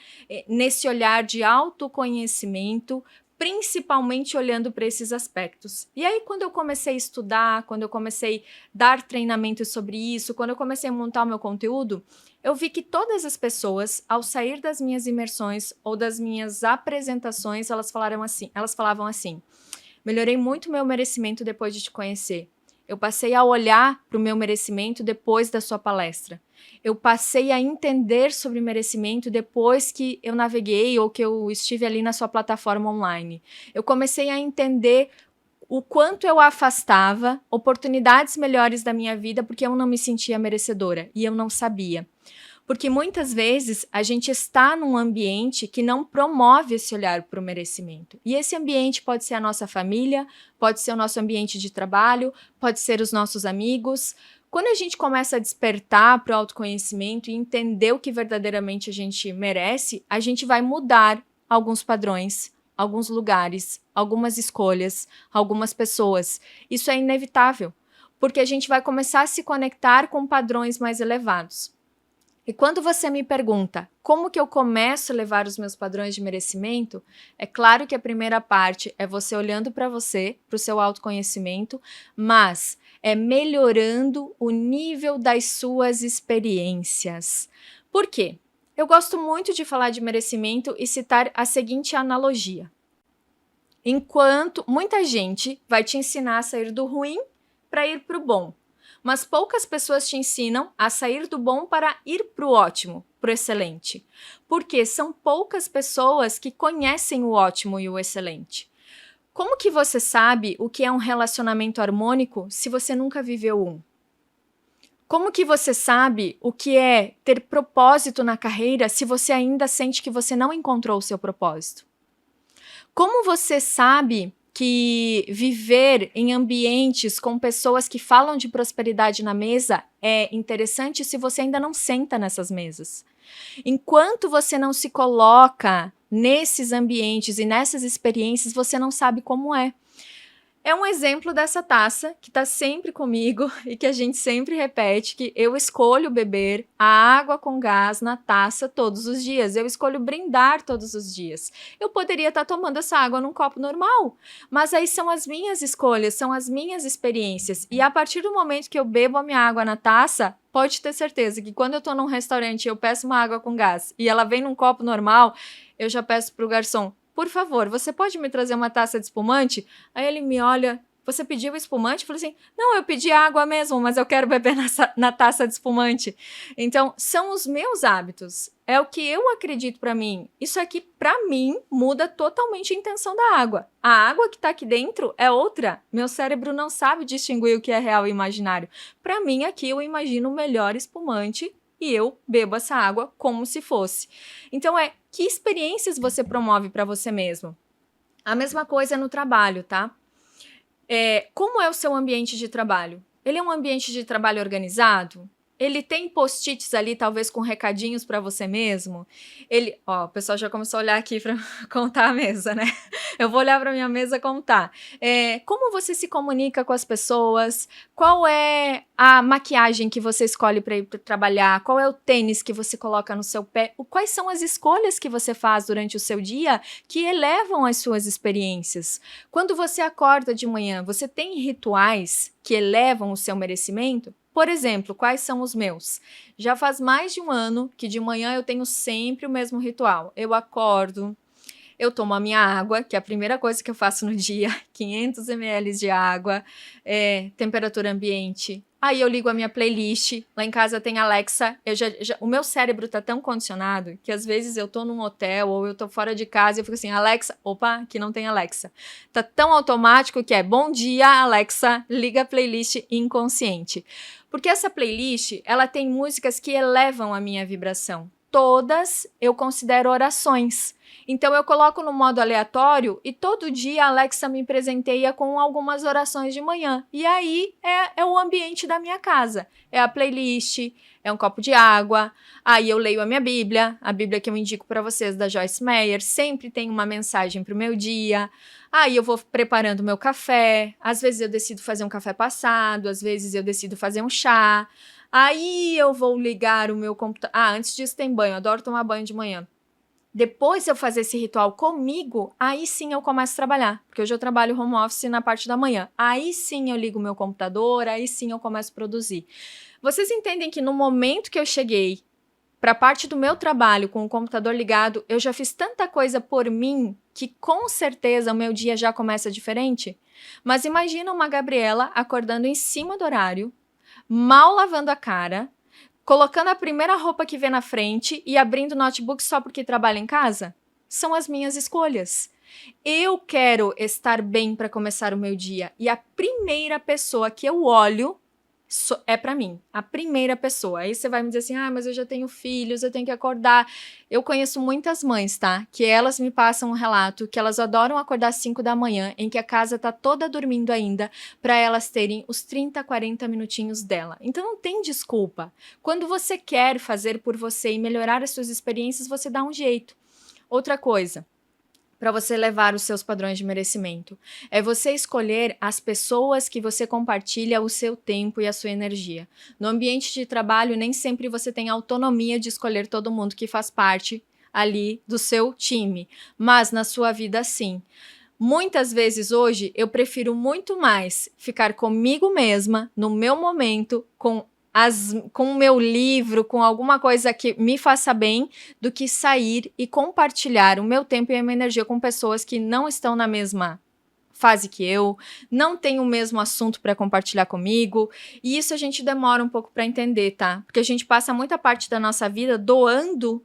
nesse olhar de autoconhecimento, principalmente olhando para esses aspectos. E aí, quando eu comecei a estudar, quando eu comecei a dar treinamento sobre isso, quando eu comecei a montar o meu conteúdo, eu vi que todas as pessoas, ao sair das minhas imersões ou das minhas apresentações, elas falavam assim: melhorei muito meu merecimento depois de te conhecer. Eu passei a olhar para o meu merecimento depois da sua palestra. Eu passei a entender sobre merecimento depois que eu naveguei ou que eu estive ali na sua plataforma online. Eu comecei a entender o quanto eu afastava oportunidades melhores da minha vida porque eu não me sentia merecedora e eu não sabia. Porque muitas vezes a gente está num ambiente que não promove esse olhar para o merecimento. E esse ambiente pode ser a nossa família, pode ser o nosso ambiente de trabalho, pode ser os nossos amigos. Quando a gente começa a despertar para o autoconhecimento e entender o que verdadeiramente a gente merece, a gente vai mudar alguns padrões, alguns lugares, algumas escolhas, algumas pessoas. Isso é inevitável, porque a gente vai começar a se conectar com padrões mais elevados. E quando você me pergunta como que eu começo a levar os meus padrões de merecimento, é claro que a primeira parte é você olhando para você, para o seu autoconhecimento, mas é melhorando o nível das suas experiências. Por quê? Eu gosto muito de falar de merecimento e citar a seguinte analogia. Enquanto muita gente vai te ensinar a sair do ruim para ir para o bom, mas poucas pessoas te ensinam a sair do bom para ir para o ótimo, para o excelente. Porque são poucas pessoas que conhecem o ótimo e o excelente. Como que você sabe o que é um relacionamento harmônico se você nunca viveu um? Como que você sabe o que é ter propósito na carreira se você ainda sente que você não encontrou o seu propósito? Como você sabe que viver em ambientes com pessoas que falam de prosperidade na mesa é interessante se você ainda não senta nessas mesas? Enquanto você não se coloca nesses ambientes e nessas experiências, você não sabe como é. É um exemplo dessa taça que está sempre comigo e que a gente sempre repete, que eu escolho beber a água com gás na taça todos os dias. Eu escolho brindar todos os dias. Eu poderia estar tomando essa água num copo normal, mas aí são as minhas escolhas, são as minhas experiências. E a partir do momento que eu bebo a minha água na taça, pode ter certeza que quando eu estou num restaurante e eu peço uma água com gás e ela vem num copo normal, eu já peço pro garçom: por favor, você pode me trazer uma taça de espumante? Aí ele me olha: você pediu espumante? Eu falei assim: não, eu pedi água mesmo, mas eu quero beber na taça de espumante. Então, são os meus hábitos. É o que eu acredito para mim. Isso aqui, para mim, muda totalmente a intenção da água. A água que tá aqui dentro é outra. Meu cérebro não sabe distinguir o que é real e imaginário. Para mim, aqui eu imagino o melhor espumante e eu bebo essa água como se fosse. Então, que experiências você promove para você mesmo? A mesma coisa no trabalho, tá? Como é o seu ambiente de trabalho? Ele é um ambiente de trabalho organizado? Ele tem post-its ali, talvez com recadinhos para você mesmo? O pessoal já começou a olhar aqui para contar a mesa, né? Eu vou olhar para minha mesa e contar. Como você se comunica com as pessoas? Qual é a maquiagem que você escolhe para ir trabalhar? Qual é o tênis que você coloca no seu pé? Quais são as escolhas que você faz durante o seu dia que elevam as suas experiências? Quando você acorda de manhã, você tem rituais que elevam o seu merecimento? Por exemplo, quais são os meus? Já faz mais de um ano que de manhã eu tenho sempre o mesmo ritual. Eu acordo, eu tomo a minha água, que é a primeira coisa que eu faço no dia, 500 ml de água, temperatura ambiente. Aí eu ligo a minha playlist, lá em casa tem Alexa, o meu cérebro tá tão condicionado que às vezes eu tô num hotel ou eu tô fora de casa e eu fico assim: Alexa, opa, aqui não tem Alexa. Tá tão automático que bom dia, Alexa, liga a playlist inconsciente. Porque essa playlist, ela tem músicas que elevam a minha vibração. Todas eu considero orações. Então eu coloco no modo aleatório e todo dia a Alexa me presenteia com algumas orações de manhã. E aí é o ambiente da minha casa. É a playlist, é um copo de água, aí eu leio a minha Bíblia, a Bíblia que eu indico para vocês da Joyce Meyer, sempre tem uma mensagem para o meu dia. Aí eu vou preparando o meu café, às vezes eu decido fazer um café passado, às vezes eu decido fazer um chá. Aí eu vou ligar o meu computador. Antes disso tem banho, eu adoro tomar banho de manhã. Depois de eu fazer esse ritual comigo, aí sim eu começo a trabalhar. Porque hoje eu trabalho home office na parte da manhã. Aí sim eu ligo o meu computador, aí sim eu começo a produzir. Vocês entendem que no momento que eu cheguei para a parte do meu trabalho com o computador ligado, eu já fiz tanta coisa por mim que com certeza o meu dia já começa diferente? Mas imagina uma Gabriela acordando em cima do horário, mal lavando a cara, colocando a primeira roupa que vê na frente e abrindo o notebook só porque trabalha em casa? São as minhas escolhas. Eu quero estar bem para começar o meu dia. E a primeira pessoa que eu olho é para mim. A primeira pessoa. Aí você vai me dizer assim: mas eu já tenho filhos, eu tenho que acordar. Eu conheço muitas mães, tá? Que elas me passam um relato que elas adoram acordar às 5 da manhã, em que a casa tá toda dormindo ainda, para elas terem os 30, 40 minutinhos dela. Então não tem desculpa. Quando você quer fazer por você e melhorar as suas experiências, você dá um jeito. Outra coisa, para você levar os seus padrões de merecimento, é você escolher as pessoas que você compartilha o seu tempo e a sua energia. No ambiente de trabalho, nem sempre você tem autonomia de escolher todo mundo que faz parte ali do seu time, mas na sua vida sim. Muitas vezes hoje eu prefiro muito mais ficar comigo mesma, no meu momento, com o meu livro, com alguma coisa que me faça bem, do que sair e compartilhar o meu tempo e a minha energia com pessoas que não estão na mesma fase que eu, não têm o mesmo assunto para compartilhar comigo, e isso a gente demora um pouco para entender, tá? Porque a gente passa muita parte da nossa vida doando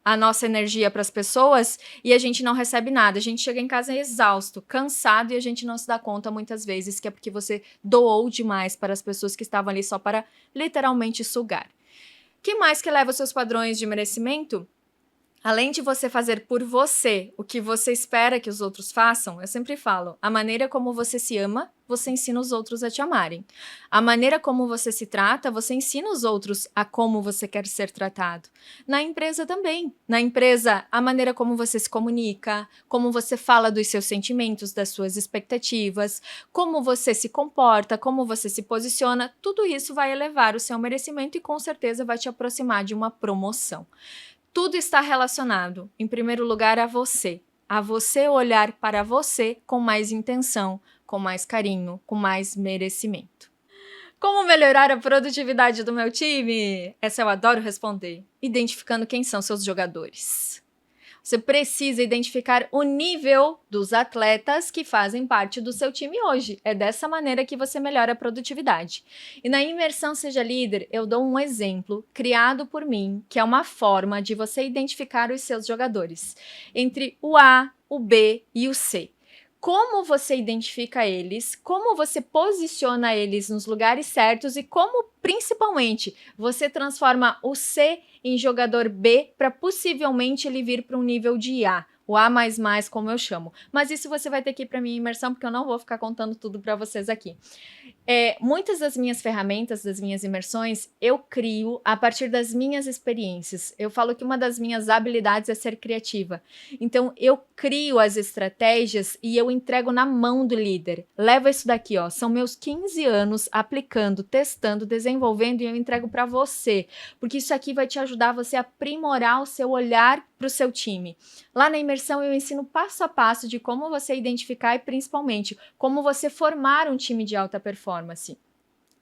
a nossa energia para as pessoas e a gente não recebe nada. A gente chega em casa exausto, cansado e a gente não se dá conta muitas vezes que é porque você doou demais para as pessoas que estavam ali só para literalmente sugar. O que mais que leva os seus padrões de merecimento? Além de você fazer por você o que você espera que os outros façam, eu sempre falo, a maneira como você se ama, você ensina os outros a te amarem. A maneira como você se trata, você ensina os outros a como você quer ser tratado. Na empresa também. Na empresa, a maneira como você se comunica, como você fala dos seus sentimentos, das suas expectativas, como você se comporta, como você se posiciona, tudo isso vai elevar o seu merecimento e com certeza vai te aproximar de uma promoção. Tudo está relacionado, em primeiro lugar, a você olhar para você com mais intenção, com mais carinho, com mais merecimento. Como melhorar a produtividade do meu time? Essa eu adoro responder. Identificando quem são seus jogadores. Você precisa identificar o nível dos atletas que fazem parte do seu time hoje. É dessa maneira que você melhora a produtividade. E na imersão Seja Líder, eu dou um exemplo criado por mim, que é uma forma de você identificar os seus jogadores entre o A, o B e o C. Como você identifica eles, como você posiciona eles nos lugares certos e como, principalmente, você transforma o C em jogador B para possivelmente ele vir para um nível de A, o A++, como eu chamo. Mas isso você vai ter que ir para minha imersão, porque eu não vou ficar contando tudo para vocês aqui. Muitas das minhas ferramentas, das minhas imersões, eu crio a partir das minhas experiências. Eu falo que uma das minhas habilidades é ser criativa. Então, eu crio as estratégias e eu entrego na mão do líder. Leva isso daqui, ó. São meus 15 anos aplicando, testando, desenvolvendo e eu entrego para você. Porque isso aqui vai te ajudar você a aprimorar o seu olhar para o seu time. Lá na imersão eu ensino passo a passo de como você identificar e principalmente como você formar um time de alta performance.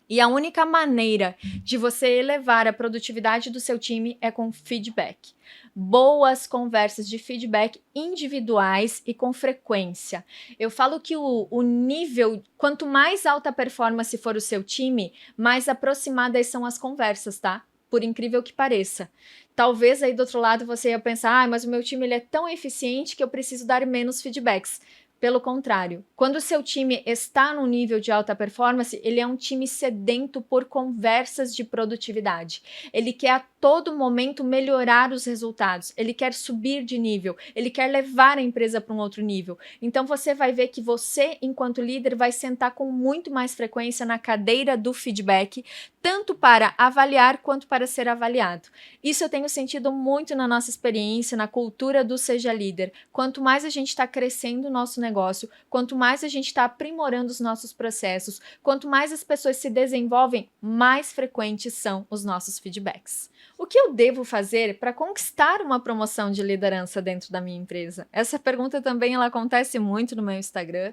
E a única maneira de você elevar a produtividade do seu time é com feedback. Boas conversas de feedback individuais e com frequência. Eu falo que o nível, quanto mais alta performance for o seu time, mais aproximadas são as conversas, tá? Por incrível que pareça. Talvez aí do outro lado você ia pensar, mas o meu time ele é tão eficiente que eu preciso dar menos feedbacks. Pelo contrário, quando o seu time está no nível de alta performance, ele é um time sedento por conversas de produtividade. Ele quer a todo momento melhorar os resultados, ele quer subir de nível, ele quer levar a empresa para um outro nível. Então você vai ver que você, enquanto líder, vai sentar com muito mais frequência na cadeira do feedback, tanto para avaliar quanto para ser avaliado. Isso eu tenho sentido muito na nossa experiência, na cultura do Seja Líder. Quanto mais a gente está crescendo o nosso negócio, quanto mais a gente está aprimorando os nossos processos, quanto mais as pessoas se desenvolvem, mais frequentes são os nossos feedbacks. O que eu devo fazer para conquistar uma promoção de liderança dentro da minha empresa? Essa pergunta também ela acontece muito no meu Instagram.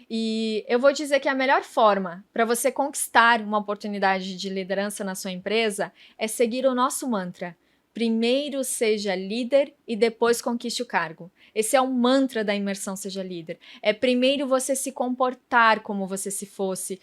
E eu vou dizer que a melhor forma para você conquistar uma oportunidade de liderança na sua empresa é seguir o nosso mantra. Primeiro seja líder e depois conquiste o cargo. Esse é o mantra da imersão Seja Líder. É primeiro você se comportar como você fosse,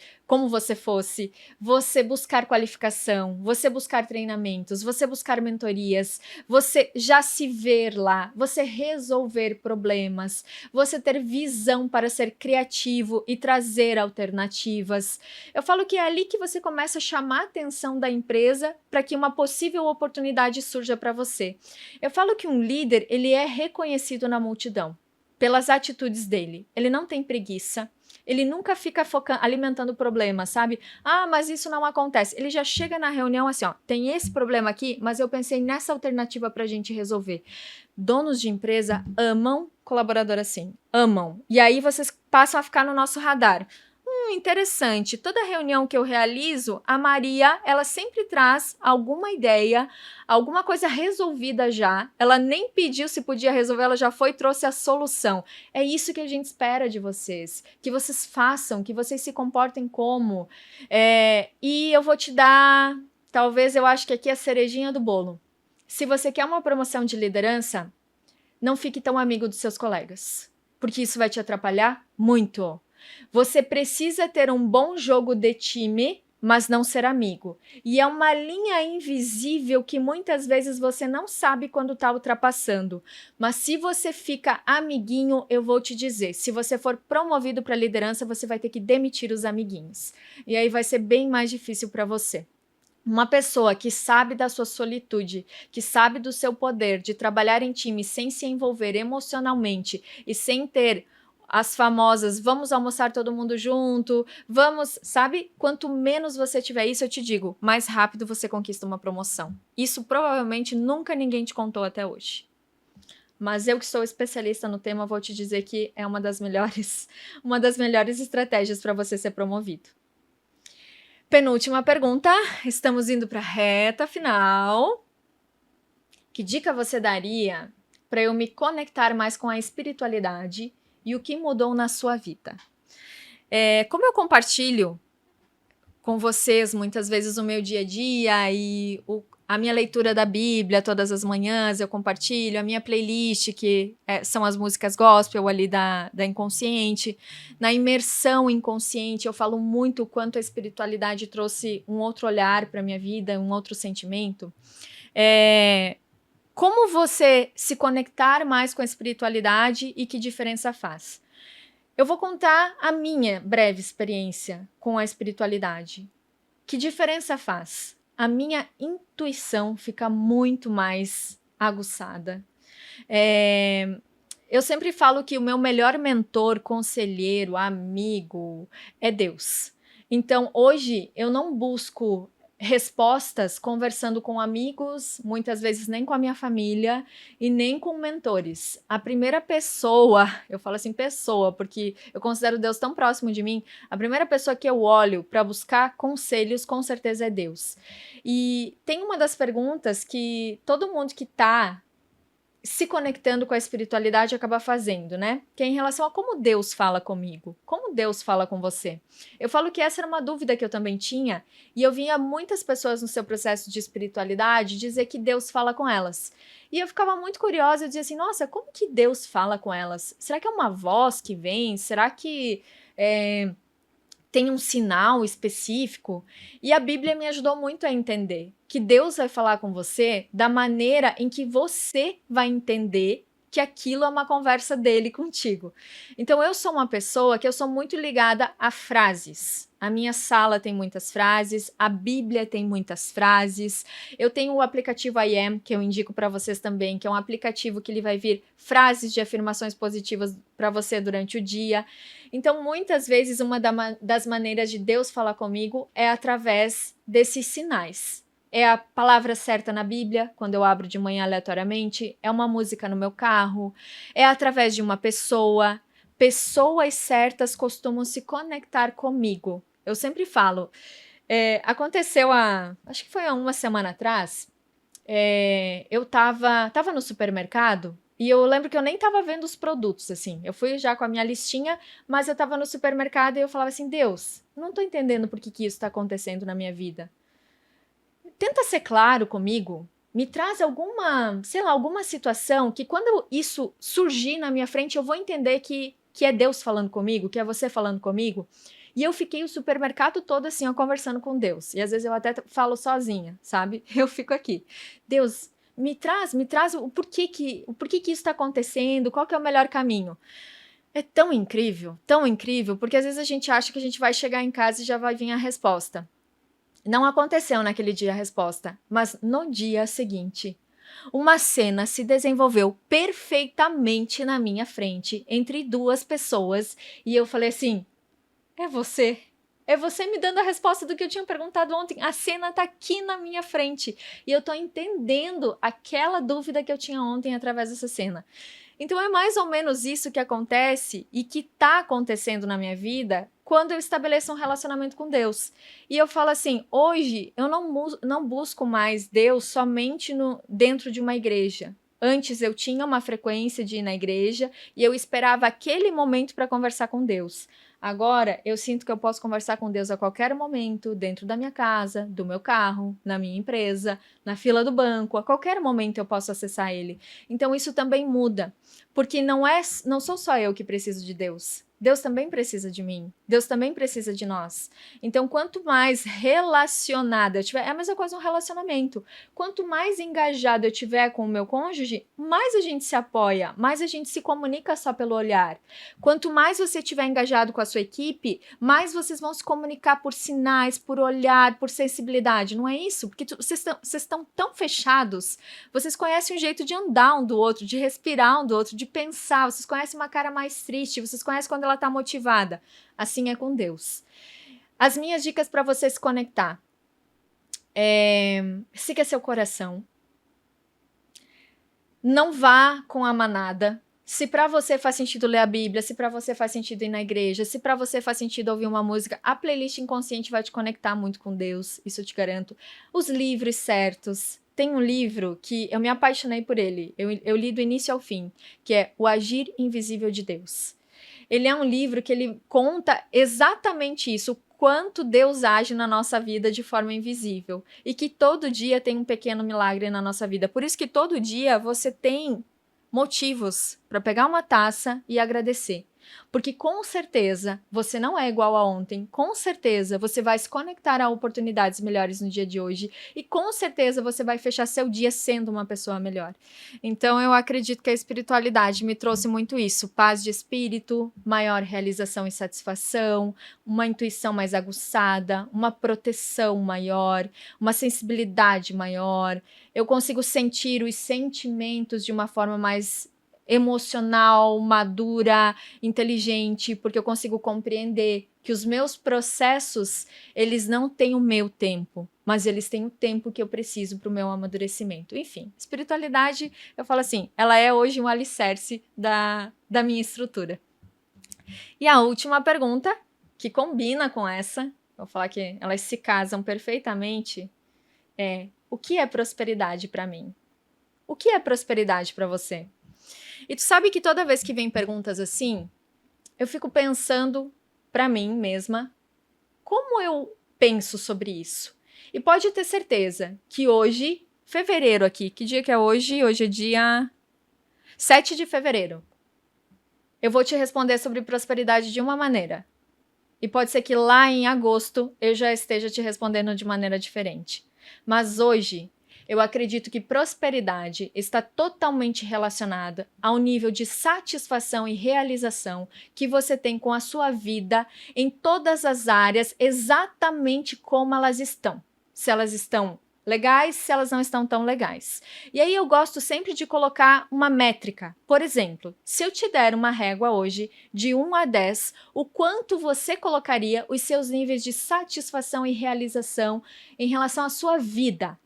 você buscar qualificação, você buscar treinamentos, você buscar mentorias, você já se ver lá, você resolver problemas, você ter visão para ser criativo e trazer alternativas. Eu falo que é ali que você começa a chamar a atenção da empresa para que uma possível oportunidade surja para você. Eu falo que um líder, ele é reconhecido na multidão pelas atitudes dele. Ele não tem preguiça, ele nunca fica alimentando problemas, sabe? Ah, mas isso não acontece. Ele já chega na reunião assim, ó, tem esse problema aqui, mas eu pensei nessa alternativa para a gente resolver. Donos de empresa amam colaborador assim, amam. E aí vocês passam a ficar no nosso radar. Interessante. Toda reunião que eu realizo, a Maria, ela sempre traz alguma ideia, alguma coisa resolvida já. Ela nem pediu se podia resolver, ela já foi e trouxe a solução. É isso que a gente espera de vocês. Que vocês façam, que vocês se comportem como. E eu vou te dar, talvez eu acho que aqui é a cerejinha do bolo. Se você quer uma promoção de liderança, não fique tão amigo dos seus colegas. Porque isso vai te atrapalhar muito. Você precisa ter um bom jogo de time mas não ser amigo. E é uma linha invisível que muitas vezes você não sabe quando está ultrapassando. Mas se você fica amiguinho, eu vou te dizer, se você for promovido para liderança, você vai ter que demitir os amiguinhos. E aí vai ser bem mais difícil para você. Uma pessoa que sabe da sua solitude, que sabe do seu poder de trabalhar em time sem se envolver emocionalmente e sem ter as famosas vamos almoçar todo mundo junto, vamos, sabe? Quanto menos você tiver isso, eu te digo, mais rápido você conquista uma promoção. Isso provavelmente nunca ninguém te contou até hoje. Mas eu que sou especialista no tema, vou te dizer que é uma das melhores estratégias para você ser promovido. Penúltima pergunta, estamos indo para a reta final. Que dica você daria para eu me conectar mais com a espiritualidade e o que mudou na sua vida? Como eu compartilho com vocês muitas vezes o meu dia a dia e a minha leitura da Bíblia todas as manhãs, eu compartilho a minha playlist, que são as músicas gospel ali da Inconsciente. Na imersão inconsciente, eu falo muito o quanto a espiritualidade trouxe um outro olhar para a minha vida, um outro sentimento. Como você se conectar mais com a espiritualidade e que diferença faz? Eu vou contar a minha breve experiência com a espiritualidade. Que diferença faz? A minha intuição fica muito mais aguçada. Eu sempre falo que o meu melhor mentor, conselheiro, amigo é Deus. Então, hoje, eu não busco respostas conversando com amigos, muitas vezes nem com a minha família e nem com mentores. A primeira pessoa, eu falo assim pessoa, porque eu considero Deus tão próximo de mim, a primeira pessoa que eu olho para buscar conselhos, com certeza é Deus. E tem uma das perguntas que todo mundo que está se conectando com a espiritualidade acaba fazendo, né? Que é em relação a como Deus fala comigo, como Deus fala com você. Eu falo que essa era uma dúvida que eu também tinha, e eu via muitas pessoas no seu processo de espiritualidade dizer que Deus fala com elas. E eu ficava muito curiosa, eu dizia assim, nossa, como que Deus fala com elas? Será que é uma voz que vem? Será que tem um sinal específico? E a Bíblia me ajudou muito a entender que Deus vai falar com você da maneira em que você vai entender que aquilo é uma conversa dele contigo. Então eu sou uma pessoa que eu sou muito ligada a frases. A minha sala tem muitas frases, a Bíblia tem muitas frases. Eu tenho o aplicativo I Am, que eu indico para vocês também, que é um aplicativo que ele vai vir frases de afirmações positivas para você durante o dia. Então, muitas vezes, uma das maneiras de Deus falar comigo é através desses sinais. É a palavra certa na Bíblia, quando eu abro de manhã aleatoriamente, é uma música no meu carro, é através de uma pessoa. Pessoas certas costumam se conectar comigo. Eu sempre falo, aconteceu acho que foi há uma semana atrás, eu tava no supermercado, e eu lembro que eu nem tava vendo os produtos, assim. Eu fui já com a minha listinha, mas eu tava no supermercado e eu falava assim, Deus, não tô entendendo por que isso tá acontecendo na minha vida. Tenta ser claro comigo, me traz alguma situação que quando isso surgir na minha frente, eu vou entender que é Deus falando comigo, que é você falando comigo. E eu fiquei o supermercado todo assim, ó, conversando com Deus. E às vezes eu até falo sozinha, sabe? Eu fico aqui. Deus, me traz o porquê que isso está acontecendo, qual que é o melhor caminho. É tão incrível, porque às vezes a gente acha que a gente vai chegar em casa e já vai vir a resposta. Não aconteceu naquele dia a resposta, mas no dia seguinte, uma cena se desenvolveu perfeitamente na minha frente, entre duas pessoas, e eu falei assim, é você me dando a resposta do que eu tinha perguntado ontem, a cena tá aqui na minha frente, e eu tô entendendo aquela dúvida que eu tinha ontem através dessa cena. Então é mais ou menos isso que acontece e que tá acontecendo na minha vida quando eu estabeleço um relacionamento com Deus. E eu falo assim, hoje eu não busco mais Deus somente dentro de uma igreja. Antes eu tinha uma frequência de ir na igreja e eu esperava aquele momento para conversar com Deus. Agora, eu sinto que eu posso conversar com Deus a qualquer momento, dentro da minha casa, do meu carro, na minha empresa, na fila do banco, a qualquer momento eu posso acessar Ele. Então, isso também muda, porque não sou só eu que preciso de Deus. Deus também precisa de mim. Deus também precisa de nós. Então, quanto mais relacionada eu tiver, é a mesma coisa um relacionamento. Quanto mais engajado eu tiver com o meu cônjuge, mais a gente se apoia, mais a gente se comunica só pelo olhar. Quanto mais você estiver engajado com a sua equipe, mais vocês vão se comunicar por sinais, por olhar, por sensibilidade. Não é isso? Porque vocês estão tão fechados, vocês conhecem um jeito de andar um do outro, de respirar um do outro, de pensar, vocês conhecem uma cara mais triste, vocês conhecem quando ela está motivada. Assim é com Deus. As minhas dicas para você se conectar. Siga seu coração. Não vá com a manada. Se para você faz sentido ler a Bíblia, se para você faz sentido ir na igreja, se para você faz sentido ouvir uma música, a playlist inconsciente vai te conectar muito com Deus, isso eu te garanto. Os livros certos. Tem um livro que eu me apaixonei por ele, eu li do início ao fim, que é O Agir Invisível de Deus. Ele é um livro que ele conta exatamente isso, o quanto Deus age na nossa vida de forma invisível. E que todo dia tem um pequeno milagre na nossa vida. Por isso que todo dia você tem motivos para pegar uma taça e agradecer. Porque com certeza você não é igual a ontem, com certeza você vai se conectar a oportunidades melhores no dia de hoje e com certeza você vai fechar seu dia sendo uma pessoa melhor. Então eu acredito que a espiritualidade me trouxe muito isso, paz de espírito, maior realização e satisfação, uma intuição mais aguçada, uma proteção maior, uma sensibilidade maior. Eu consigo sentir os sentimentos de uma forma mais emocional, madura, inteligente, porque eu consigo compreender que os meus processos, eles não têm o meu tempo, mas eles têm o tempo que eu preciso para o meu amadurecimento. Enfim, espiritualidade, eu falo assim, ela é hoje um alicerce da minha estrutura. E a última pergunta, que combina com essa, vou falar que elas se casam perfeitamente, é: o que é prosperidade para mim? O que é prosperidade para você? E tu sabe que toda vez que vem perguntas assim, eu fico pensando para mim mesma, como eu penso sobre isso? E pode ter certeza que hoje, fevereiro aqui, que dia que é hoje? Hoje é dia 7 de fevereiro. Eu vou te responder sobre prosperidade de uma maneira. E pode ser que lá em agosto eu já esteja te respondendo de maneira diferente. Mas hoje, eu acredito que prosperidade está totalmente relacionada ao nível de satisfação e realização que você tem com a sua vida em todas as áreas, exatamente como elas estão. Se elas estão legais, se elas não estão tão legais. E aí eu gosto sempre de colocar uma métrica. Por exemplo, se eu te der uma régua hoje de 1 a 10, o quanto você colocaria os seus níveis de satisfação e realização em relação à sua vida?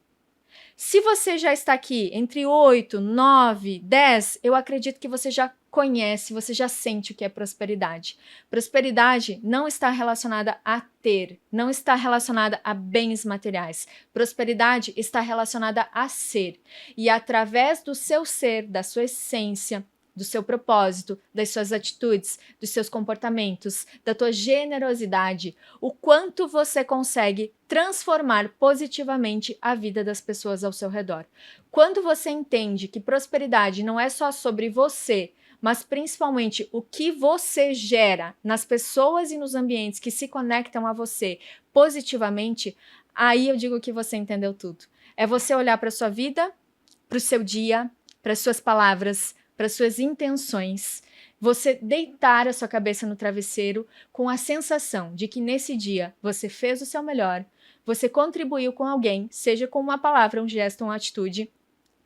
Se você já está aqui entre 8, 9, 10, eu acredito que você já conhece, você já sente o que é prosperidade. Prosperidade não está relacionada a ter, não está relacionada a bens materiais. Prosperidade está relacionada a ser. E através do seu ser, da sua essência, do seu propósito, das suas atitudes, dos seus comportamentos, da tua generosidade, o quanto você consegue transformar positivamente a vida das pessoas ao seu redor. Quando você entende que prosperidade não é só sobre você, mas principalmente o que você gera nas pessoas e nos ambientes que se conectam a você positivamente, aí eu digo que você entendeu tudo. É você olhar para a sua vida, para o seu dia, para as suas palavras, para suas intenções, você deitar a sua cabeça no travesseiro com a sensação de que nesse dia você fez o seu melhor, você contribuiu com alguém, seja com uma palavra, um gesto, uma atitude,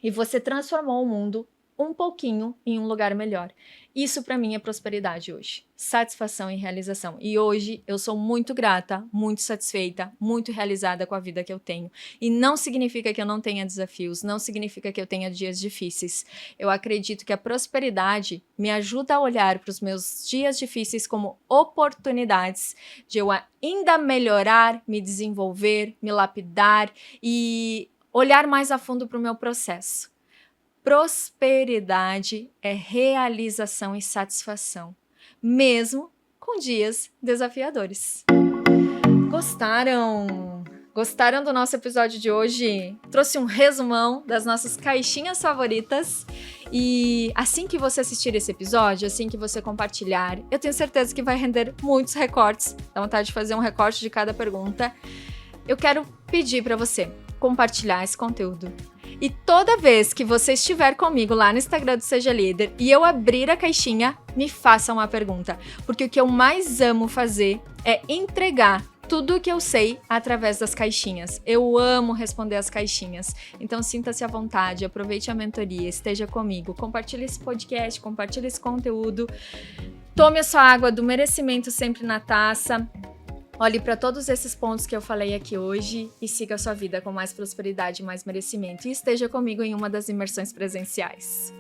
e você transformou o mundo um pouquinho em um lugar melhor. Isso para mim é prosperidade hoje, satisfação e realização. E hoje eu sou muito grata, muito satisfeita, muito realizada com a vida que eu tenho. E não significa que eu não tenha desafios, não significa que eu tenha dias difíceis. Eu acredito que a prosperidade me ajuda a olhar para os meus dias difíceis como oportunidades de eu ainda melhorar, me desenvolver, me lapidar e olhar mais a fundo para o meu processo. Prosperidade é realização e satisfação, mesmo com dias desafiadores. Gostaram? Gostaram do nosso episódio de hoje? Trouxe um resumão das nossas caixinhas favoritas E assim que você assistir esse episódio, assim que você compartilhar, eu tenho certeza que vai render muitos recortes. Dá vontade de fazer um recorte de cada pergunta. Eu quero pedir para você compartilhar esse conteúdo. E toda vez que você estiver comigo lá no Instagram do Seja Líder e eu abrir a caixinha, me faça uma pergunta. Porque o que eu mais amo fazer é entregar tudo o que eu sei através das caixinhas. Eu amo responder as caixinhas. Então sinta-se à vontade, aproveite a mentoria, esteja comigo, compartilhe esse podcast, compartilhe esse conteúdo. Tome a sua água do merecimento sempre na taça. Olhe para todos esses pontos que eu falei aqui hoje e siga a sua vida com mais prosperidade e mais merecimento. E esteja comigo em uma das imersões presenciais.